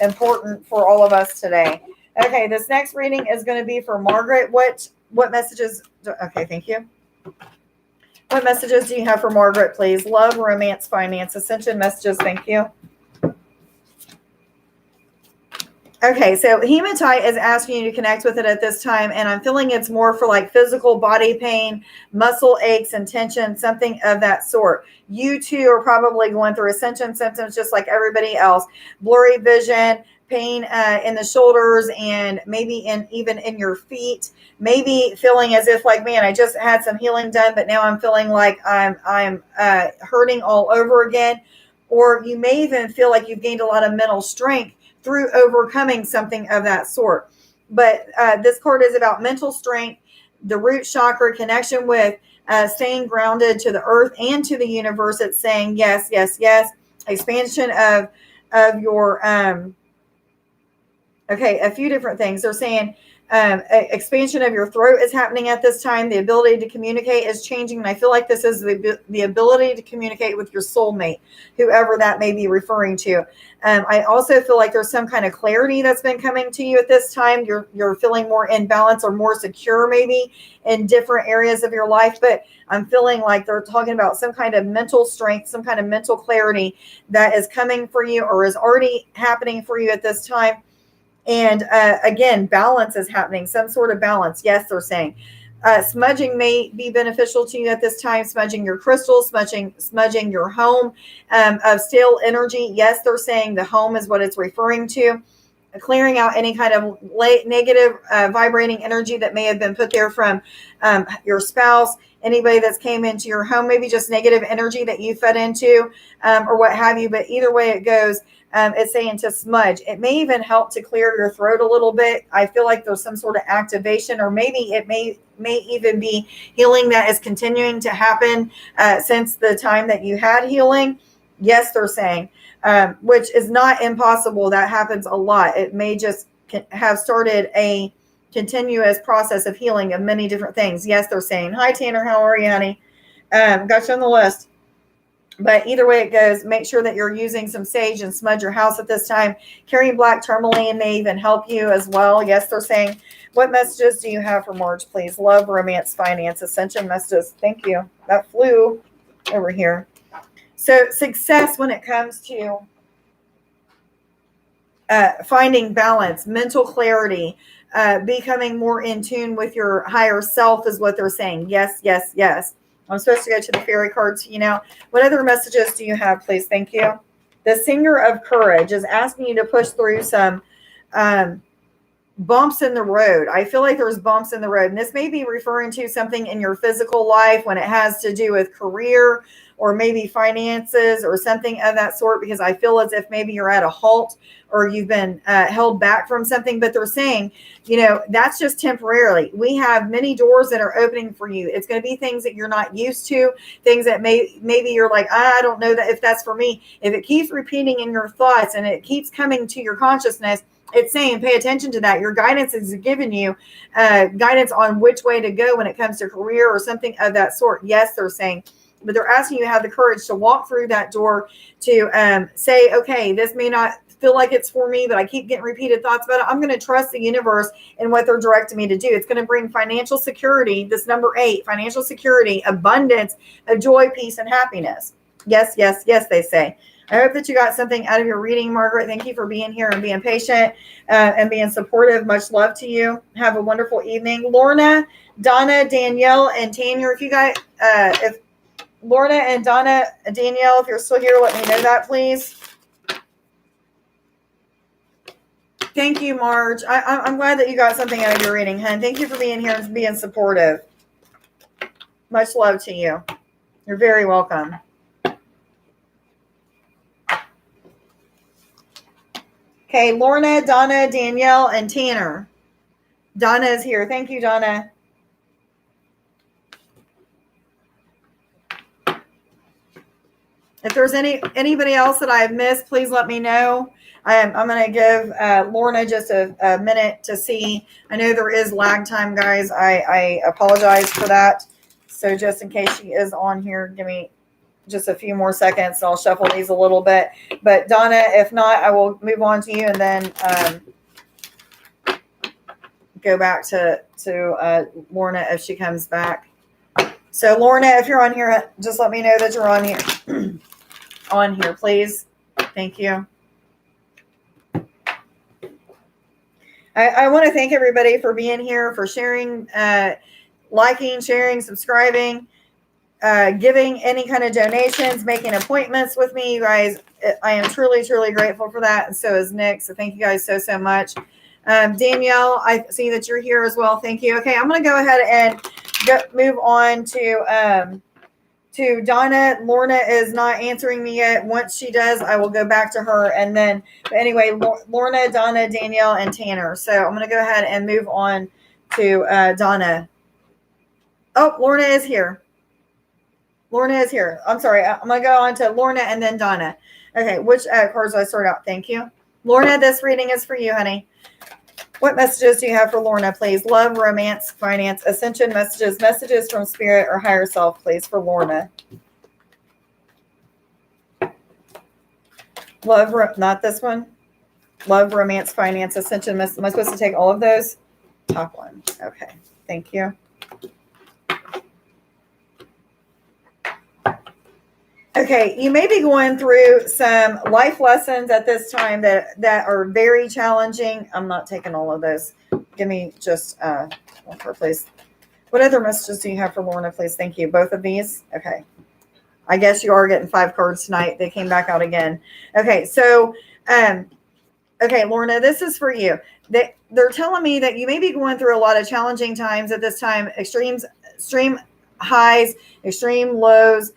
Speaker 1: important for all of us today. Okay, this next reading is going to be for Margaret. What messages? Okay, thank you. What messages do you have for Margaret, please? Love, romance, finance, ascension messages. Thank you. Okay, so hematite is asking you to connect with it at this time, and I'm feeling it's more for like physical body pain, muscle aches and tension, something of that sort. You too are probably going through ascension symptoms just like everybody else. Blurry vision, pain in the shoulders, and maybe even in your feet. Maybe feeling as if like, man, I just had some healing done, but now I'm feeling like I'm hurting all over again. Or you may even feel like you've gained a lot of mental strength through overcoming something of that sort. But this card is about mental strength, the root chakra, connection with staying grounded to the earth and to the universe. It's saying yes, yes, yes. Expansion of your a few different things. They're saying expansion of your throat is happening at this time. The ability to communicate is changing. And I feel like this is the ability to communicate with your soulmate, whoever that may be referring to. I also feel like there's some kind of clarity that's been coming to you at this time. You're feeling more in balance or more secure maybe in different areas of your life. But I'm feeling like they're talking about some kind of mental strength, some kind of mental clarity that is coming for you or is already happening for you at this time. And again, balance is happening, some sort of balance. Yes, they're saying smudging may be beneficial to you at this time. Smudging your crystals, smudging your home of stale energy. Yes, they're saying the home is what it's referring to. Clearing out any kind of negative vibrating energy that may have been put there from your spouse, anybody that's came into your home, maybe just negative energy that you fed into or what have you. But either way it goes, it's saying to smudge. It may even help to clear your throat a little bit. I feel like there's some sort of activation, or maybe it may even be healing that is continuing to happen since the time that you had healing. Yes, they're saying, which is not impossible. That happens a lot. It may just have started a continuous process of healing of many different things. Yes, they're saying, hi, Tanner, how are you, honey? Got you on the list. But either way it goes, make sure that you're using some sage and smudge your house at this time. Carrying black tourmaline may even help you as well. Yes, they're saying, what messages do you have for March, please? Love, romance, finance, ascension messages. Thank you. That flew over here. So success when it comes to finding balance, mental clarity, becoming more in tune with your higher self is what they're saying. Yes, yes, yes. I'm supposed to go to the fairy cards, What other messages do you have, please? Thank you. The Singer of Courage is asking you to push through some bumps in the road. I feel like there's bumps in the road. And this may be referring to something in your physical life when it has to do with career or maybe finances or something of that sort, because I feel as if maybe you're at a halt or you've been held back from something. But they're saying, that's just temporarily. We have many doors that are opening for you. It's going to be things that you're not used to, things that maybe you're like, I don't know that if that's for me. If it keeps repeating in your thoughts and it keeps coming to your consciousness, it's saying pay attention to that. Your guidance is giving you guidance on which way to go when it comes to career or something of that sort. Yes, they're saying, but they're asking you to have the courage to walk through that door, to say, okay, this may not feel like it's for me, but I keep getting repeated thoughts about it. I'm going to trust the universe and what they're directing me to do. It's going to bring financial security. This number 8, financial security, abundance of joy, peace, and happiness. Yes, yes, yes, they say. I hope that you got something out of your reading, Margaret. Thank you for being here and being patient and being supportive. Much love to you. Have a wonderful evening. Lorna, Donna, Danielle, and Tanya, if you guys, if Lorna and Donna, Danielle, if you're still here, let me know that, please. Thank you, Marge. I'm glad that you got something out of your reading, hun. Thank you for being here and being supportive. Much love to you. You're very welcome. Okay, Lorna, Donna, Danielle, and Tanner. Donna is here. Thank you, Donna. If there's anybody else that I've missed, please let me know. I'm going to give Lorna just a minute to see. I know there is lag time, guys. I apologize for that. So just in case she is on here, give me just a few more seconds. I'll shuffle these a little bit. But Donna, if not, I will move on to you and then go back to Lorna if she comes back. So Lorna, if you're on here, just let me know that you're on here. On here, please. Thank you. I want to thank everybody for being here, for sharing, liking, sharing, subscribing, giving any kind of donations, making appointments with me. You guys, I am truly, truly grateful for that. And so is Nick. So thank you guys so, so much. Danielle, I see that you're here as well. Thank you. Okay, I'm going to go ahead and move on to Donna. Lorna is not answering me yet. Once she does, I will go back to her. And then, but anyway, Lorna, Donna, Danielle, and Tanner. So I'm going to go ahead and move on to Donna. Oh, Lorna is here. Lorna is here. I'm sorry. I'm going to go on to Lorna and then Donna. Okay, which cards do I sort out? Thank you. Lorna, this reading is for you, honey. What messages do you have for Lorna, please? Love, romance, finance, ascension messages, messages from spirit or higher self, please, for Lorna. Love, not this one. Love, romance, finance, ascension. Am I supposed to take all of those? Top one. Okay. Thank you. Okay, you may be going through some life lessons at this time that are very challenging. I'm not taking all of those. Give me just one more, please. What other messages do you have for Lorna, please? Thank you. Both of these? Okay. I guess you are getting 5 cards tonight. They came back out again. Okay, so, okay, Lorna, this is for you. They're telling me that you may be going through a lot of challenging times at this time, extreme highs, extreme lows,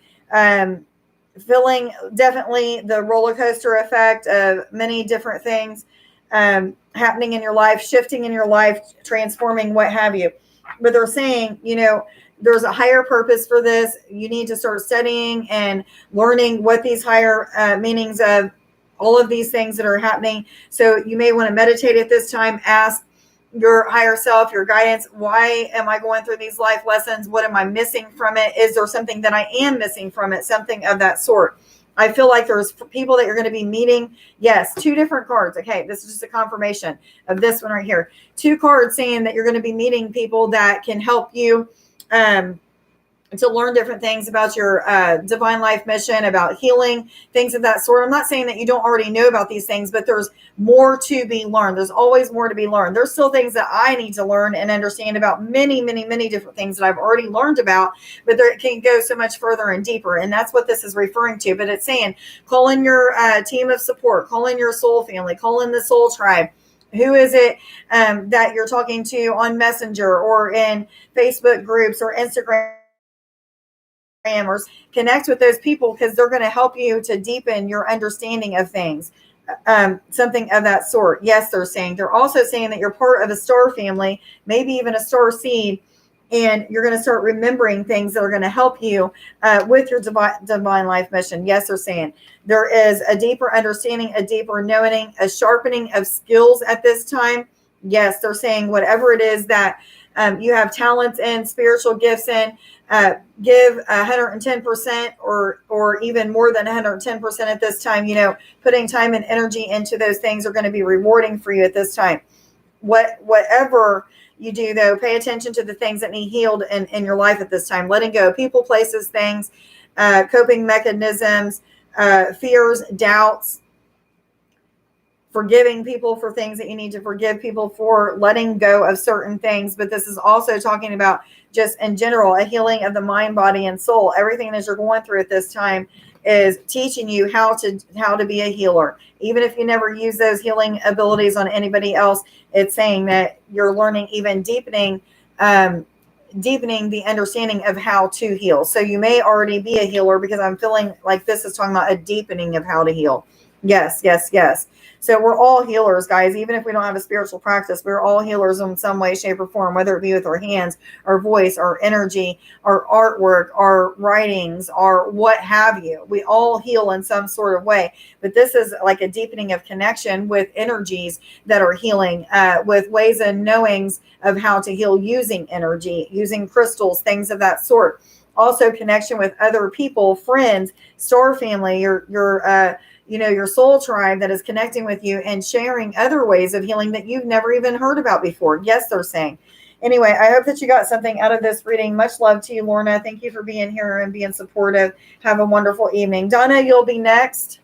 Speaker 1: feeling definitely the roller coaster effect of many different things happening in your life, shifting in your life, transforming, what have you. But they're saying, you know, there's a higher purpose for this. You need to start studying and learning what these higher meanings of all of these things that are happening. So you may want to meditate at this time, ask your higher self, your guidance, why am I going through these life lessons? What am I missing from it? Is there something that I am missing from it? Something of that sort. I feel like there's people that you're going to be meeting. Yes, 2 different cards. Okay, this is just a confirmation of this one right here. 2 cards saying that you're going to be meeting people that can help you to learn different things about your divine life mission, about healing, things of that sort. I'm not saying that you don't already know about these things, but there's more to be learned. There's always more to be learned. There's still things that I need to learn and understand about many, many, many different things that I've already learned about, but there, it can go so much further and deeper. And that's what this is referring to. But it's saying, call in your team of support, call in your soul family, call in the soul tribe. Who is it that you're talking to on Messenger or in Facebook groups or Instagram? Or connect with those people because they're going to help you to deepen your understanding of things, something of that sort. Yes, they're also saying that you're part of a star family, maybe even a star seed, and you're going to start remembering things that are going to help you with your divine life mission. Yes, they're saying there is a deeper understanding, a deeper knowing, a sharpening of skills at this time. Yes, they're saying whatever it is that you have talents in, spiritual gifts in, give 110% or even more than 110% at this time. You know, putting time and energy into those things are going to be rewarding for you at this time. Whatever you do, though, pay attention to the things that need healed in your life at this time. Letting go of people, places, things, coping mechanisms, fears, doubts, forgiving people for things that you need to forgive people for, letting go of certain things. But this is also talking about just in general, a healing of the mind, body, and soul. Everything that you're going through at this time is teaching you how to be a healer. Even if you never use those healing abilities on anybody else, it's saying that you're learning, even deepening the understanding of how to heal. So you may already be a healer, because I'm feeling like this is talking about a deepening of how to heal. Yes, yes, yes. So we're all healers, guys. Even if we don't have a spiritual practice, we're all healers in some way, shape, or form, whether it be with our hands, our voice, our energy, our artwork, our writings, or what have you. We all heal in some sort of way. But this is like a deepening of connection with energies that are healing, with ways and knowings of how to heal using energy, using crystals, things of that sort. Also connection with other people, friends, star family, your soul tribe that is connecting with you and sharing other ways of healing that you've never even heard about before. Yes, they're saying. Anyway, I hope that you got something out of this reading. Much love to you, Lorna. Thank you for being here and being supportive. Have a wonderful evening. Donna, you'll be next.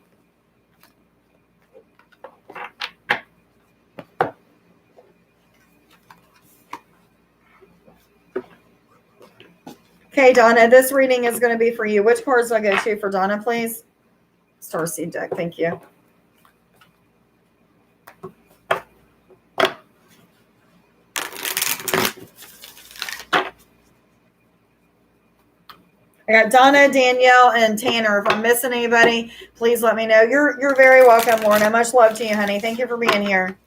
Speaker 1: Okay, Donna, this reading is going to be for you. Which cards do I go to for Donna, please? Starseed deck. Thank you. I got Donna, Danielle, and Tanner. If I'm missing anybody, please let me know. You're very welcome, Lorna. Much love to you, honey. Thank you for being here.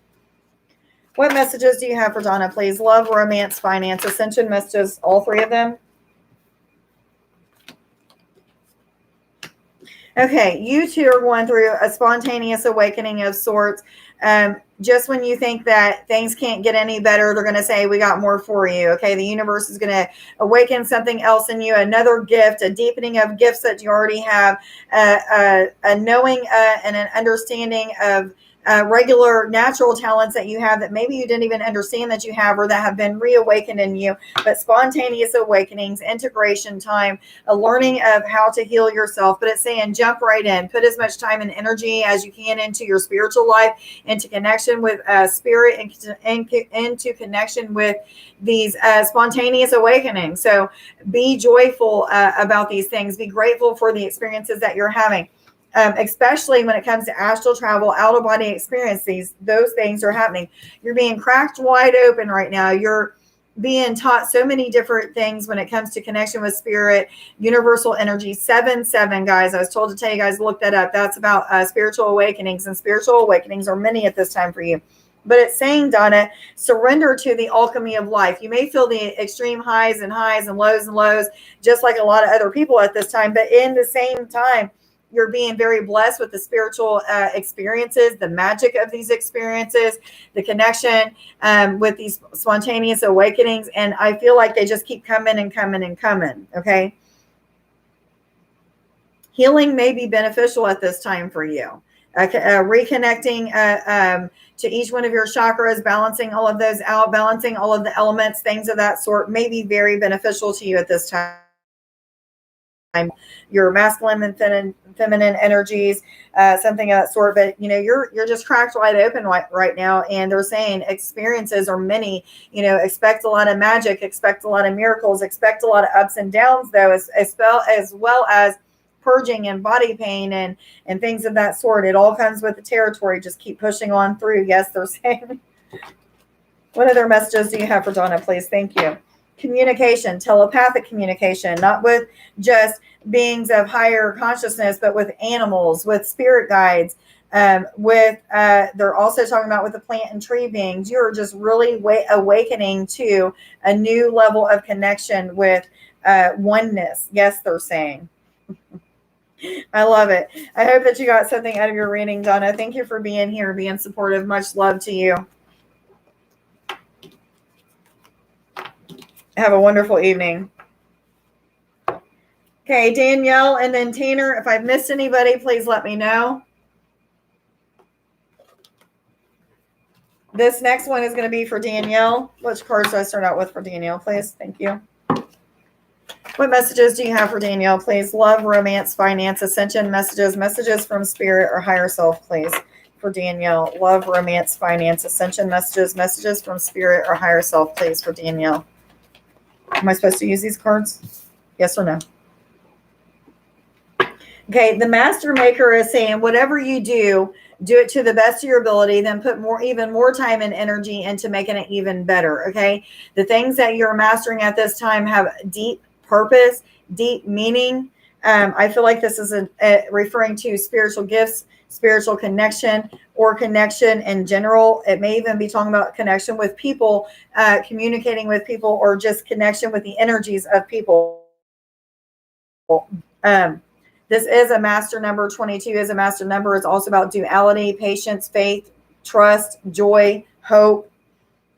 Speaker 1: What messages do you have for Donna, please? Love, romance, finance, ascension messages, all three of them. Okay, you two are going through a spontaneous awakening of sorts. Just when you think that things can't get any better, they're going to say, we got more for you. Okay, the universe is going to awaken something else in you, another gift, a deepening of gifts that you already have, a knowing and an understanding of regular natural talents that you have that maybe you didn't even understand that you have, or that have been reawakened in you. But spontaneous awakenings, integration time, a learning of how to heal yourself. But it's saying jump right in, put as much time and energy as you can into your spiritual life, into connection with spirit, and into connection with these spontaneous awakenings. So be joyful about these things. Be grateful for the experiences that you're having. Especially when it comes to astral travel, out of body experiences, those things are happening. You're being cracked wide open right now. You're being taught so many different things when it comes to connection with spirit, universal energy. 7-7, guys. I was told to tell you guys, look that up. That's about spiritual awakenings, and spiritual awakenings are many at this time for you. But it's saying, Donna, surrender to the alchemy of life. You may feel the extreme highs and lows, just like a lot of other people at this time. But in the same time, you're being very blessed with the spiritual experiences, the magic of these experiences, the connection with these spontaneous awakenings. And I feel like they just keep coming and coming and coming. Okay. Healing may be beneficial at this time for you. Reconnecting to each one of your chakras, balancing all of those out, balancing all of the elements, things of that sort may be very beneficial to you at this time. Your masculine and feminine energies, something of that sort. But you're just cracked wide open right now, and they're saying experiences are many. Expect a lot of magic, expect a lot of miracles, expect a lot of ups and downs, though, as well as purging and body pain and things of that sort. It all comes with the territory. Just keep pushing on through. Yes, they're saying. What other messages do you have for Donna, please? Thank you. Communication, telepathic communication, not with just beings of higher consciousness, but with animals, with spirit guides, they're also talking about with the plant and tree beings. You're just really awakening to a new level of connection with oneness. Yes, they're saying. I love it. I hope that you got something out of your reading, Donna. Thank you for being here, being supportive. Much love to you. Have a wonderful evening. Okay, Danielle and then Tanner. If I've missed anybody, please let me know. This next one is going to be for Danielle. Which cards do I start out with for Danielle, please? Thank you. What messages do you have for Danielle, please? Love, romance, finance, ascension messages, messages from spirit or higher self, please, for Danielle. Love, romance, finance, ascension messages, messages from spirit or higher self, please, for Danielle. Am I supposed to use these cards? Yes or no? Okay, the master maker is saying whatever you do it to the best of your ability, then put even more time and energy into making it even better. Okay, the things that you're mastering at this time have deep purpose, deep meaning. I feel like this is referring to spiritual gifts, spiritual connection, or connection in general. It may even be talking about connection with people, communicating with people, or just connection with the energies of people. This is a master number. 22 is a master number. It's also about duality, patience, faith, trust, joy, hope,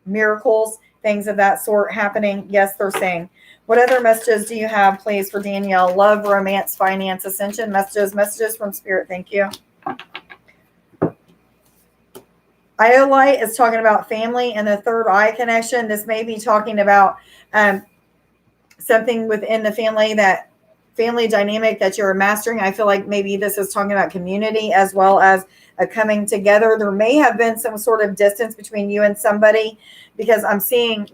Speaker 1: miracles, things of that sort happening. Yes, they're saying. What other messages do you have, please, for Danielle? Love, romance, finance, ascension, messages from spirit. Thank you. Iolite is talking about family and the third eye connection. This may be talking about something within the family dynamic that you're mastering. I feel like maybe this is talking about community as well as a coming together. There may have been some sort of distance between you and somebody, because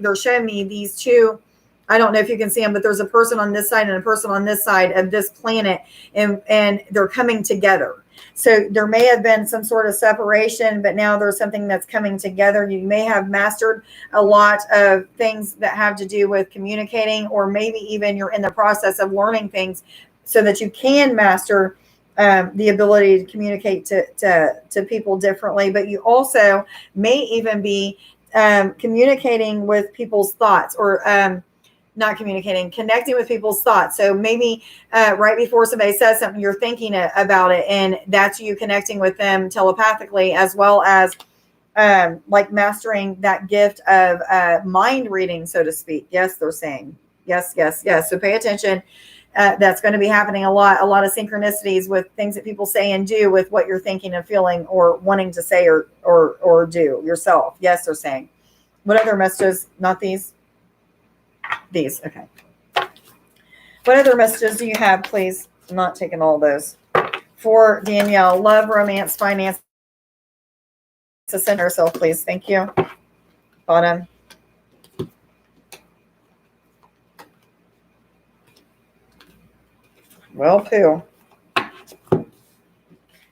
Speaker 1: they're showing me these two. I don't know if you can see them, but there's a person on this side and a person on this side of this planet, and they're coming together. So there may have been some sort of separation, but now there's something that's coming together. You may have mastered a lot of things that have to do with communicating, or maybe even you're in the process of learning things so that you can master the ability to communicate to people differently. But you also may even be communicating with people's thoughts, or not communicating, connecting with people's thoughts. So maybe right before somebody says something, you're thinking about it, and that's you connecting with them telepathically, as well as like mastering that gift of mind reading, so to speak. Yes, they're saying yes, yes, yes. So pay attention. That's going to be happening a lot of synchronicities with things that people say and do with what you're thinking and feeling or wanting to say or do yourself. Yes, they're saying. What other messages? Not these. These. Okay. What other messages do you have, please? I'm not taking all those. For Danielle, love, romance, finance, to send herself, please. Thank you. Bottom. Well, poo.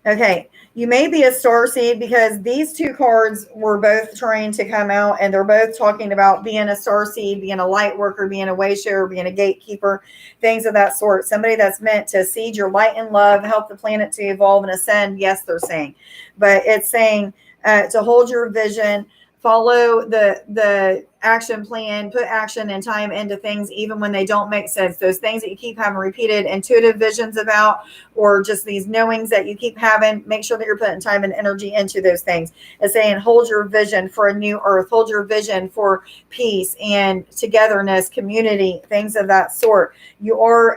Speaker 1: Okay. You may be a star seed, because these two cards were both trying to come out, and they're both talking about being a star seed, being a light worker, being a way shower, being a gatekeeper, things of that sort. Somebody that's meant to seed your light and love, help the planet to evolve and ascend. Yes, they're saying. But it's saying to hold your vision, follow the action plan, put action and time into things even when they don't make sense. Those things that you keep having repeated intuitive visions about, or just these knowings that you keep having, make sure that you're putting time and energy into those things. It's saying hold your vision for a new earth, hold your vision for peace and togetherness, community, things of that sort. You are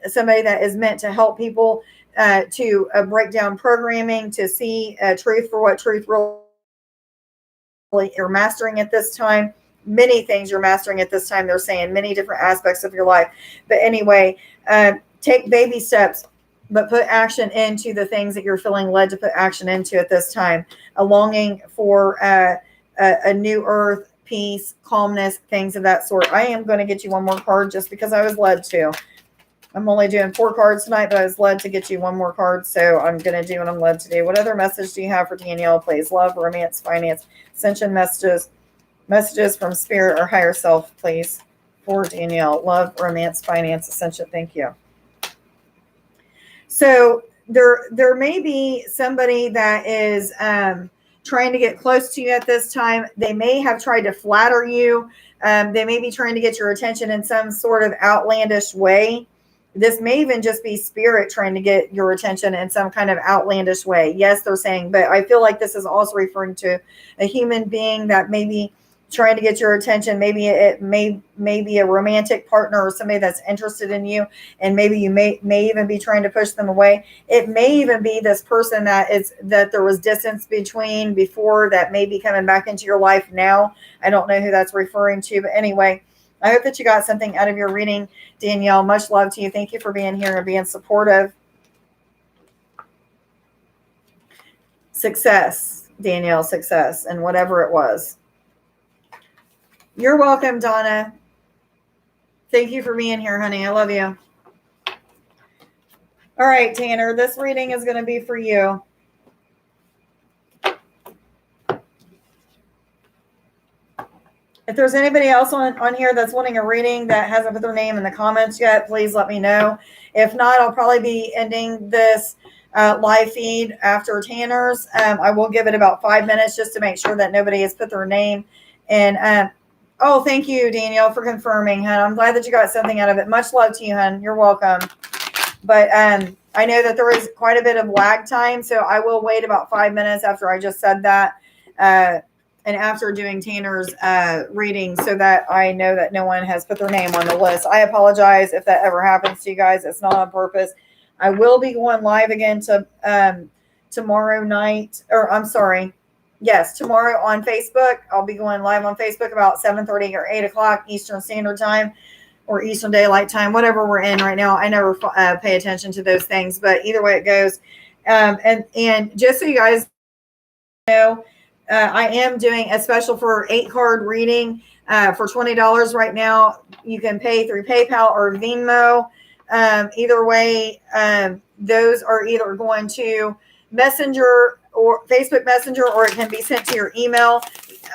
Speaker 1: somebody that is meant to help people to break down programming, to see truth for what truth really you're mastering at this time. Many things you're mastering at this time. They're saying many different aspects of your life. But anyway, take baby steps, but put action into the things that you're feeling led to put action into at this time. A longing for a new earth, peace, calmness, things of that sort. I am going to get you one more card just because I was led to. I'm only doing 4 cards tonight, but I was led to get you one more card, so I'm going to do what I'm led to do. What other message do you have for Danielle, please? Love, romance, finance, ascension messages from spirit or higher self, please, for Danielle. Love, romance, finance, ascension. Thank you. So there may be somebody that is trying to get close to you at this time. They may have tried to flatter you. They may be trying to get your attention in some sort of outlandish way. This may even just be spirit trying to get your attention in some kind of outlandish way. Yes, they're saying, but I feel like this is also referring to a human being that may be trying to get your attention. Maybe it may be a romantic partner or somebody that's interested in you, and maybe you may even be trying to push them away. It may even be this person that there was distance between before that may be coming back into your life now. I don't know who that's referring to, but anyway, I hope that you got something out of your reading, Danielle. Much love to you. Thank you for being here and being supportive. Success, Danielle, success, and whatever it was. You're welcome, Donna. Thank you for being here, honey. I love you. All right, Tanner, this reading is going to be for you. If there's anybody else on here that's wanting a reading that hasn't put their name in the comments yet, please let me know. If not, I'll probably be ending this live feed after Tanner's. I will give it about 5 minutes just to make sure that nobody has put their name in. Oh, thank you, Danielle, for confirming, hun. I'm glad that you got something out of it. Much love to you, hun. You're welcome. But I know that there is quite a bit of lag time, so I will wait about 5 minutes after I just said that. And after doing Tanner's reading, so that I know that no one has put their name on the list. I apologize if that ever happens to you guys. It's not on purpose. I will be going live again tomorrow night, or I'm sorry. Yes, tomorrow on Facebook. I'll be going live on Facebook about 7:30 or 8 o'clock Eastern Standard Time or Eastern Daylight Time, whatever we're in right now. I never pay attention to those things, but either way it goes. And just so you guys know, I am doing a special for 8-card reading for $20 right now. You can pay through PayPal or Venmo. Either way, those are either going to Messenger or Facebook Messenger, or it can be sent to your email.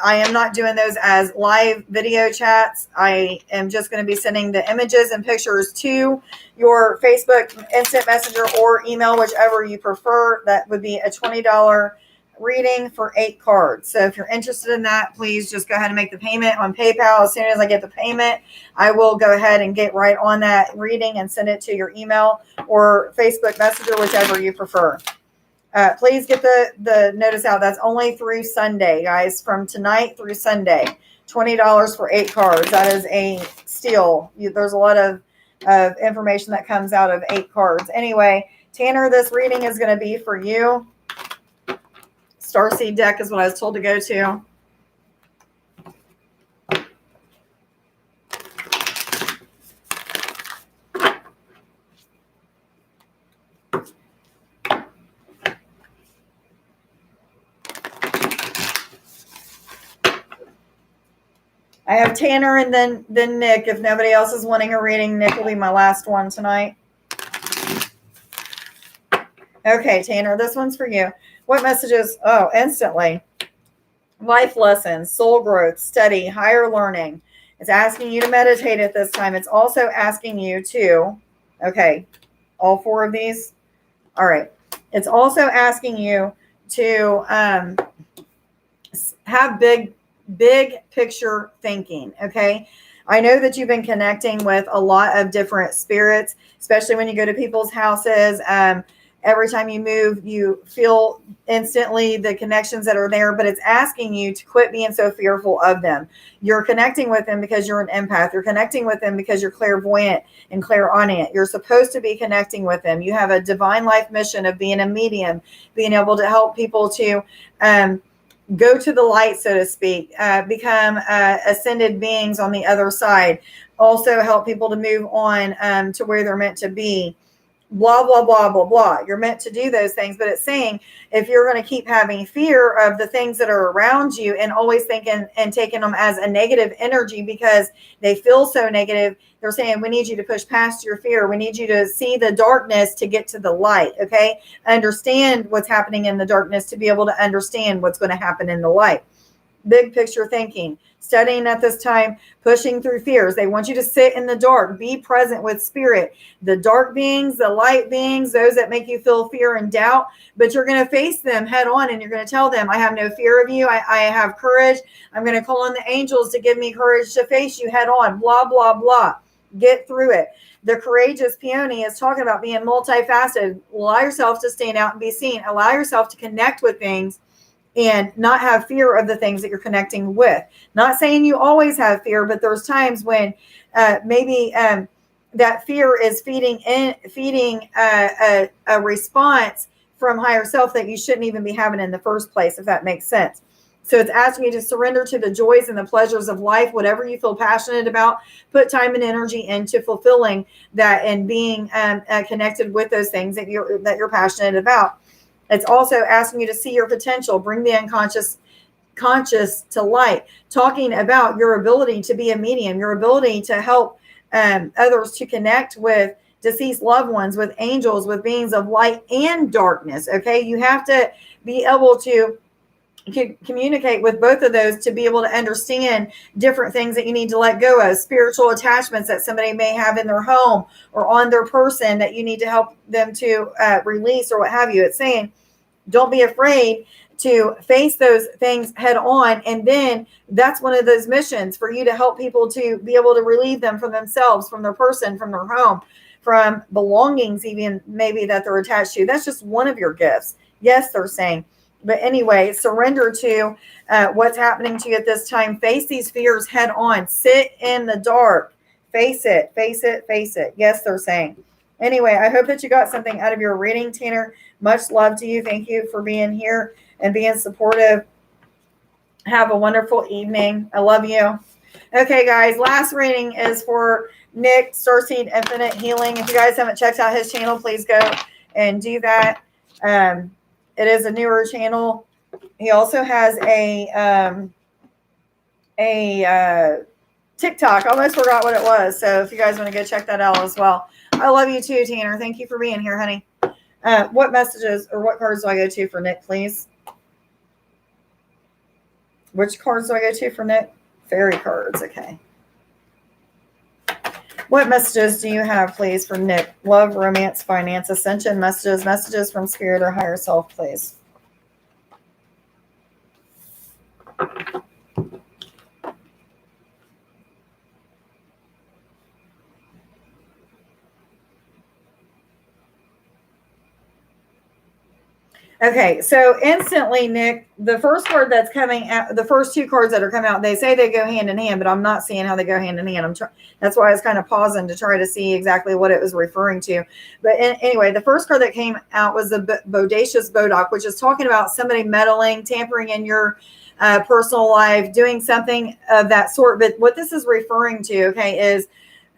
Speaker 1: I am not doing those as live video chats. I am just going to be sending the images and pictures to your Facebook Instant Messenger or email, whichever you prefer. That would be a $20 reading for 8 cards. So if you're interested in that, please just go ahead and make the payment on PayPal. As soon as I get the payment, I will go ahead and get right on that reading and send it to your email or Facebook Messenger, whichever you prefer. Please get the notice out. That's only through Sunday, guys, from tonight through Sunday. $20 for 8 cards. That is a steal. There's a lot of information that comes out of 8 cards. Anyway, Tanner, this reading is going to be for you. Starseed deck is what I was told to go to. I have Tanner and then Nick. If nobody else is wanting a reading, Nick will be my last one tonight. Okay, Tanner, this one's for you. What messages? Oh, instantly. Life lessons, soul growth, study, higher learning. It's asking you to meditate at this time. It's also asking you to, okay, all 4 of these. All right. It's also asking you to have big picture thinking. Okay. I know that you've been connecting with a lot of different spirits, especially when you go to people's houses. Every time you move, you feel instantly the connections that are there, but it's asking you to quit being so fearful of them. You're connecting with them because you're an empath. You're connecting with them because you're clairvoyant and clairaudient. You're supposed to be connecting with them. You have a divine life mission of being a medium, being able to help people to go to the light, so to speak, become ascended beings on the other side, also help people to move on to where they're meant to be. Blah, blah, blah, blah, blah. You're meant to do those things, but it's saying if you're going to keep having fear of the things that are around you and always thinking and taking them as a negative energy because they feel so negative, they're saying, we need you to push past your fear. We need you to see the darkness to get to the light, okay? Understand what's happening in the darkness to be able to understand what's going to happen in the light. Big picture thinking, studying at this time, pushing through fears. They want you to sit in the dark, be present with spirit, the dark beings, the light beings, those that make you feel fear and doubt, but you're going to face them head on and you're going to tell them, I have no fear of you. I have courage. I'm going to call on the angels to give me courage to face you head on, blah, blah, blah. Get through it. The courageous peony is talking about being multifaceted. Allow yourself to stand out and be seen. Allow yourself to connect with things and not have fear of the things that you're connecting with. Not saying you always have fear, but there's times when maybe that fear is feeding a response from higher self that you shouldn't even be having in the first place, if that makes sense. So it's asking you to surrender to the joys and the pleasures of life, whatever you feel passionate about, put time and energy into fulfilling that and being connected with those things that you're passionate about. It's also asking you to see your potential, bring the unconscious conscious to light, talking about your ability to be a medium, your ability to help others to connect with deceased loved ones, with angels, with beings of light and darkness. Okay, you have to be able to communicate with both of those to be able to understand different things that you need to let go of, spiritual attachments that somebody may have in their home or on their person that you need to help them to release or what have you. It's saying don't be afraid to face those things head on. And then that's one of those missions for you to help people to be able to relieve them from themselves, from their person, from their home, from belongings, even maybe that they're attached to. That's just one of your gifts. Yes, they're saying. But anyway, surrender to what's happening to you at this time. Face these fears head on. Sit in the dark. Face it, face it, face it. Yes, they're saying. Anyway, I hope that you got something out of your reading, Tanner. Much love to you. Thank you for being here and being supportive. Have a wonderful evening. I love you. Okay, guys, last reading is for Nick, Starseed Infinite Healing. If you guys haven't checked out his channel, please go and do that. It is a newer channel. He also has a TikTok. I almost forgot what it was. So if you guys want to go check that out as well. I love you too, Tanner. Thank you for being here, honey. What messages or what cards do I go to for Nick, please? Which cards do I go to for Nick? Fairy cards. Okay. What messages do you have, please, for Nick? Love, romance, finance, ascension, messages from spirit or higher self, please. Okay, so instantly, Nick, the first card that's coming out, the first two cards that are coming out, they say they go hand in hand, but I'm not seeing how they go hand in hand. That's why I was kind of pausing to try to see exactly what it was referring to. But anyway, the first card that came out was the Bodacious Bodoc, which is talking about somebody meddling, tampering in your personal life, doing something of that sort. But what this is referring to, okay, is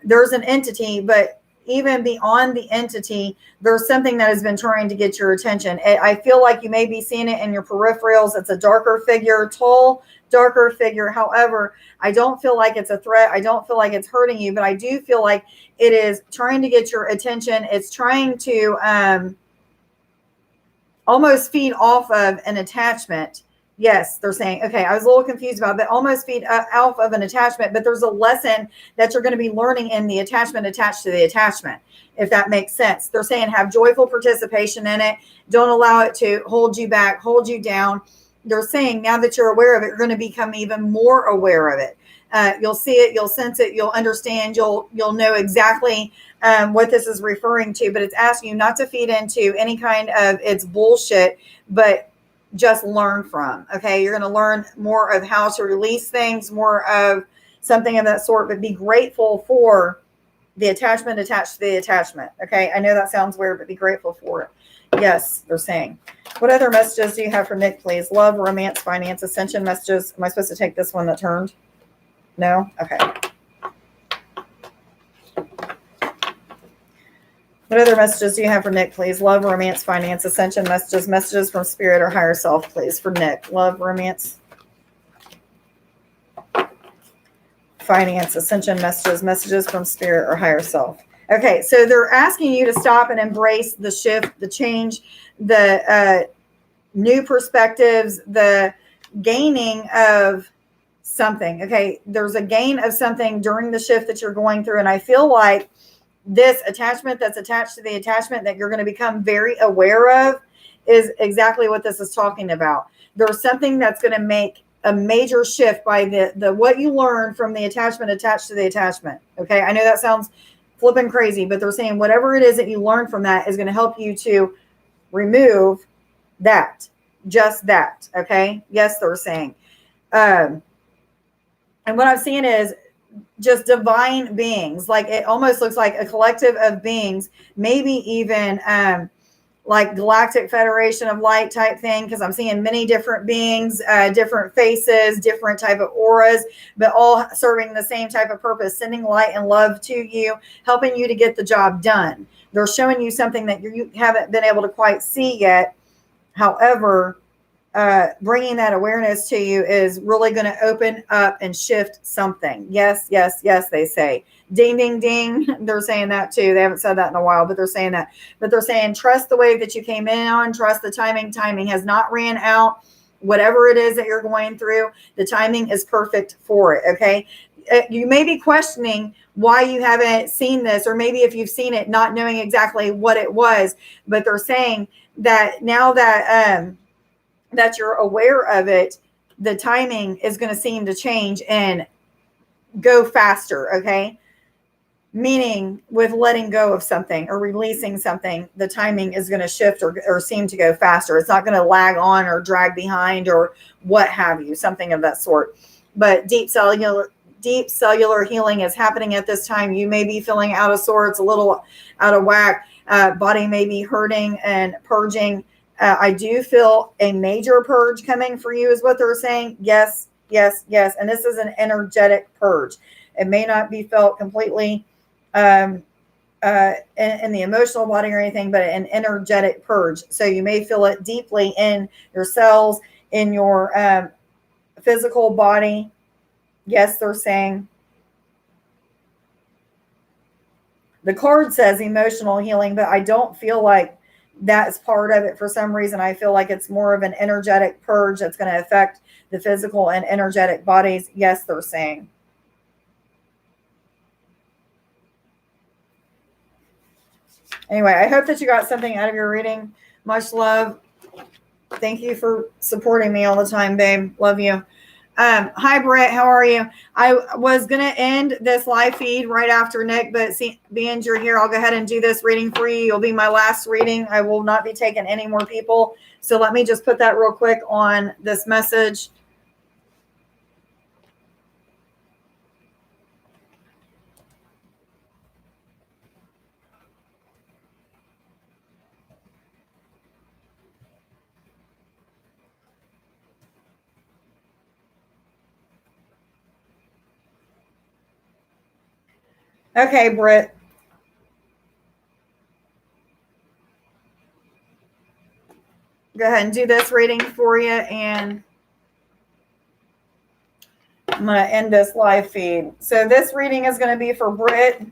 Speaker 1: there's an entity, but even beyond the entity, there's something that has been trying to get your attention. I feel like you may be seeing it in your peripherals. It's a darker figure, tall, darker figure. However, I don't feel like it's a threat. I don't feel like it's hurting you, but I do feel like it is trying to get your attention. It's trying to almost feed off of an attachment. Yes, they're saying, okay, I was a little confused about that. Almost feed off of an attachment, but there's a lesson that you're going to be learning in the attachment attached to the attachment, if that makes sense. They're saying have joyful participation in it. Don't allow it to hold you back, hold you down. They're saying now that you're aware of it, you're going to become even more aware of it. You'll see it, you'll sense it, you'll understand, you'll know exactly what this is referring to, but it's asking you not to feed into any kind of it's bullshit, but just learn from. Okay, you're going to learn more of how to release things, more of something of that sort, but be grateful for the attachment attached to the attachment. Okay, I know that sounds weird, but be grateful for it. Yes, they're saying. What other messages do you have for Nick, please? Love, romance, finance, ascension messages. Am I supposed to take this one that turned? No? Okay. What other messages do you have for Nick, please? Love, romance, finance, ascension messages from spirit or higher self, please, for Nick. Love, romance, finance, ascension messages from spirit or higher self. Okay, so they're asking you to stop and embrace the shift, the change, the new perspectives, the gaining of something. Okay, there's a gain of something during the shift that you're going through, and I feel like this attachment that's attached to the attachment that you're going to become very aware of is exactly what this is talking about. There's something that's going to make a major shift by the what you learn from the attachment attached to the attachment. Okay, I know that sounds flipping crazy, but they're saying whatever it is that you learn from that is going to help you to remove that, just that. Okay, yes, they're saying. And what I'm seeing is just divine beings. Like it almost looks like a collective of beings, maybe even like Galactic Federation of Light type thing, because I'm seeing many different beings, different faces, different type of auras, but all serving the same type of purpose, sending light and love to you, helping you to get the job done. They're showing you something that you haven't been able to quite see yet, However, bringing that awareness to you is really going to open up and shift something. Yes, yes, yes, they say. Ding, ding, ding. They're saying that too. They haven't said that in a while, but they're saying that. But they're saying, trust the wave that you came in on, trust the timing. Timing has not ran out. Whatever it is that you're going through, the timing is perfect for it. Okay. You may be questioning why you haven't seen this, or maybe if you've seen it, not knowing exactly what it was, but they're saying that now that you're aware of it, the timing is going to seem to change and go faster. Okay. Meaning with letting go of something or releasing something, the timing is going to shift or seem to go faster. It's not going to lag on or drag behind or what have you, something of that sort. But deep cellular healing is happening at this time. You may be feeling out of sorts, a little out of whack. Body may be hurting and purging. I do feel a major purge coming for you is what they're saying. Yes, yes, yes. And this is an energetic purge. It may not be felt completely in the emotional body or anything, but an energetic purge. So you may feel it deeply in your cells, in your physical body. Yes, they're saying. The card says emotional healing, but I don't feel like that's part of it. For some reason, I feel like it's more of an energetic purge that's going to affect the physical and energetic bodies. Yes, they're saying. Anyway, I hope that you got something out of your reading. Much love. Thank you for supporting me all the time, babe. Love you. Hi, Brett. How are you? I was going to end this live feed right after Nick, but being you're here, I'll go ahead and do this reading for you. You'll be my last reading. I will not be taking any more people. So let me just put that real quick on this message. Okay, Britt. Go ahead and do this reading for you, and I'm going to end this live feed. So this reading is going to be for Britt.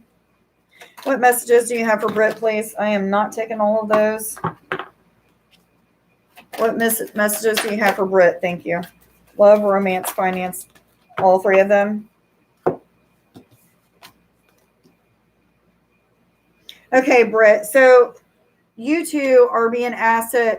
Speaker 1: What messages do you have for Britt, please? I am not taking all of those. What messages do you have for Britt? Thank you. Love, romance, finance, all three of them. Okay, Britt. So you two are being asked to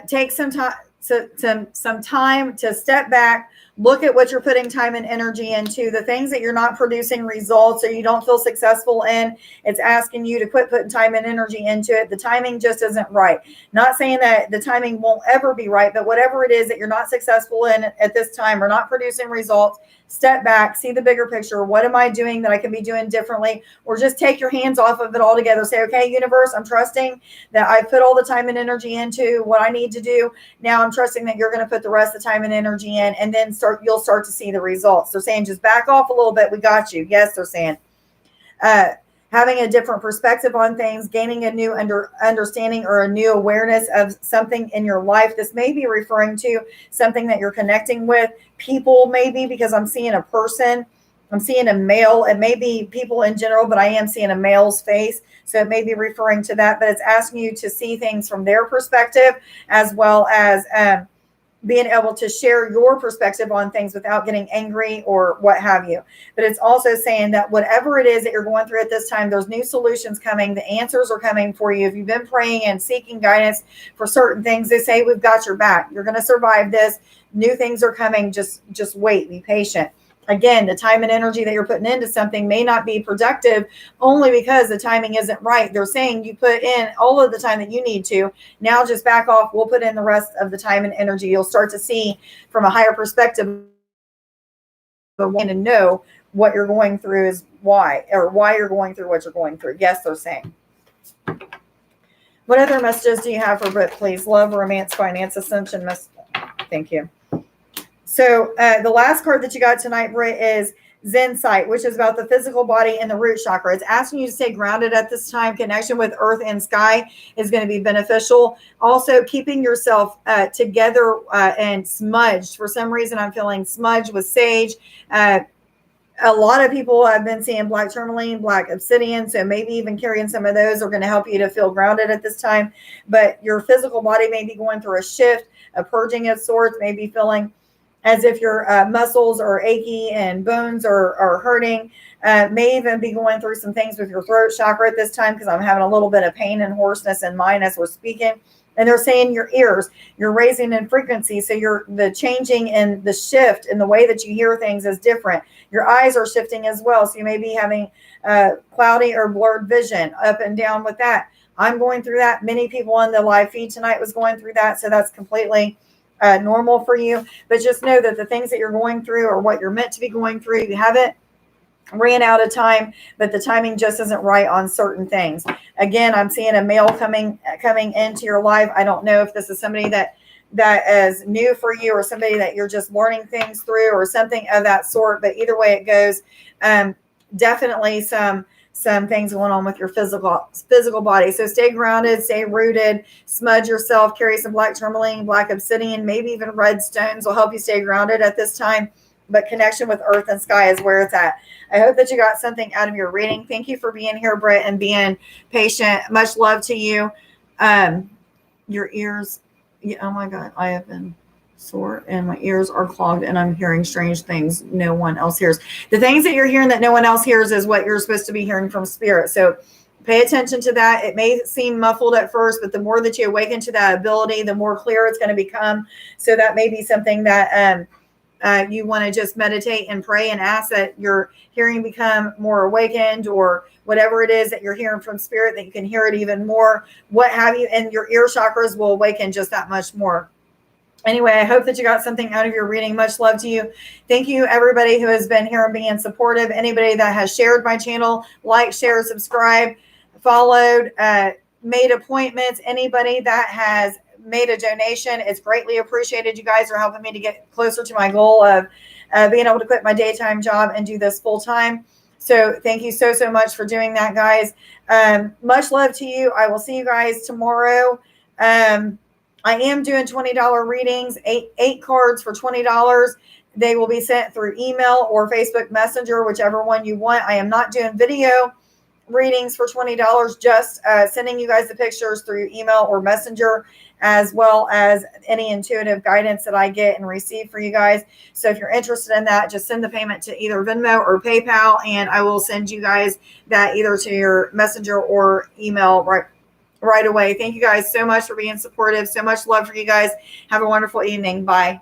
Speaker 1: take some time, some time to step back, look at what you're putting time and energy into, the things that you're not producing results or you don't feel successful in. It's asking you to quit putting time and energy into it. The timing just isn't right. Not saying that the timing won't ever be right, but whatever it is that you're not successful in at this time or not producing results, step back, see the bigger picture. What am I doing that I can be doing differently? Or just take your hands off of it altogether. Say, okay, universe, I'm trusting that I put all the time and energy into what I need to do. Now I'm trusting that you're going to put the rest of the time and energy in, and then you'll start to see the results. They're saying just back off a little bit. We got you. Yes, they're saying. Having a different perspective on things, gaining a new understanding or a new awareness of something in your life. This may be referring to something that you're connecting with, people maybe, because I'm seeing a person. I'm seeing a male. It may be people in general, but I am seeing a male's face. So it may be referring to that, but it's asking you to see things from their perspective, as well as being able to share your perspective on things without getting angry or what have you. But it's also saying that whatever it is that you're going through at this time, there's new solutions coming. The answers are coming for you. If you've been praying and seeking guidance for certain things, they say, we've got your back. You're going to survive this. New things are coming. Just wait, be patient. Again, the time and energy that you're putting into something may not be productive only because the timing isn't right. They're saying you put in all of the time that you need to. Now just back off. We'll put in the rest of the time and energy. You'll start to see from a higher perspective and know what you're going through is why, or why you're going through what you're going through. Yes, they're saying. What other messages do you have for Britt, please? Love, romance, finance, ascension. Thank you. So the last card that you got tonight, Britt, is Zen Sight, which is about the physical body and the root chakra. It's asking you to stay grounded at this time. Connection with earth and sky is going to be beneficial. Also, keeping yourself together and smudged. For some reason, I'm feeling smudged with sage. A lot of people have been seeing black tourmaline, black obsidian, so maybe even carrying some of those are going to help you to feel grounded at this time. But your physical body may be going through a shift, a purging of sorts, maybe feeling as if your muscles are achy and bones are hurting. May even be going through some things with your throat chakra at this time, because I'm having a little bit of pain and hoarseness in mine as we're speaking. And they're saying your ears, you're raising in frequency. So the changing and the shift in the way that you hear things is different. Your eyes are shifting as well. So you may be having cloudy or blurred vision up and down with that. I'm going through that. Many people on the live feed tonight was going through that. So that's completely normal for you. But just know that the things that you're going through are what you're meant to be going through. You haven't ran out of time, but the timing just isn't right on certain things. Again, I'm seeing a male coming into your life. I don't know if this is somebody that is new for you, or somebody that you're just learning things through, or something of that sort. But either way it goes, definitely some things going on with your physical body. So stay grounded, stay rooted, smudge yourself, carry some black tourmaline, black obsidian, maybe even red stones will help you stay grounded at this time. But connection with earth and sky is where it's at. I hope that you got something out of your reading. Thank you for being here, Britt, and being patient. Much love to you. Your ears, oh my God, I have been sore and my ears are clogged and I'm hearing strange things no one else hears. The things that you're hearing that no one else hears is what you're supposed to be hearing from spirit. So pay attention to that. It may seem muffled at first, but the more that you awaken to that ability, the more clear it's going to become. So that may be something that you want to just meditate and pray and ask that your hearing become more awakened, or whatever it is that you're hearing from spirit, that you can hear it even more, what have you, and your ear chakras will awaken just that much more. Anyway, I hope that you got something out of your reading. Much love to you. Thank you, everybody who has been here and being supportive. Anybody that has shared my channel, like, share, subscribe, followed, made appointments, anybody that has made a donation, it's greatly appreciated. You guys are helping me to get closer to my goal of being able to quit my daytime job and do this full time. So thank you so much for doing that, guys. Much love to you. I will see you guys tomorrow. I am doing $20 readings, eight cards for $20. They will be sent through email or Facebook Messenger, whichever one you want. I am not doing video readings for $20, just sending you guys the pictures through email or Messenger, as well as any intuitive guidance that I get and receive for you guys. So if you're interested in that, just send the payment to either Venmo or PayPal, and I will send you guys that either to your Messenger or email right away. Thank you guys so much for being supportive. So much love for you guys. Have a wonderful evening. Bye.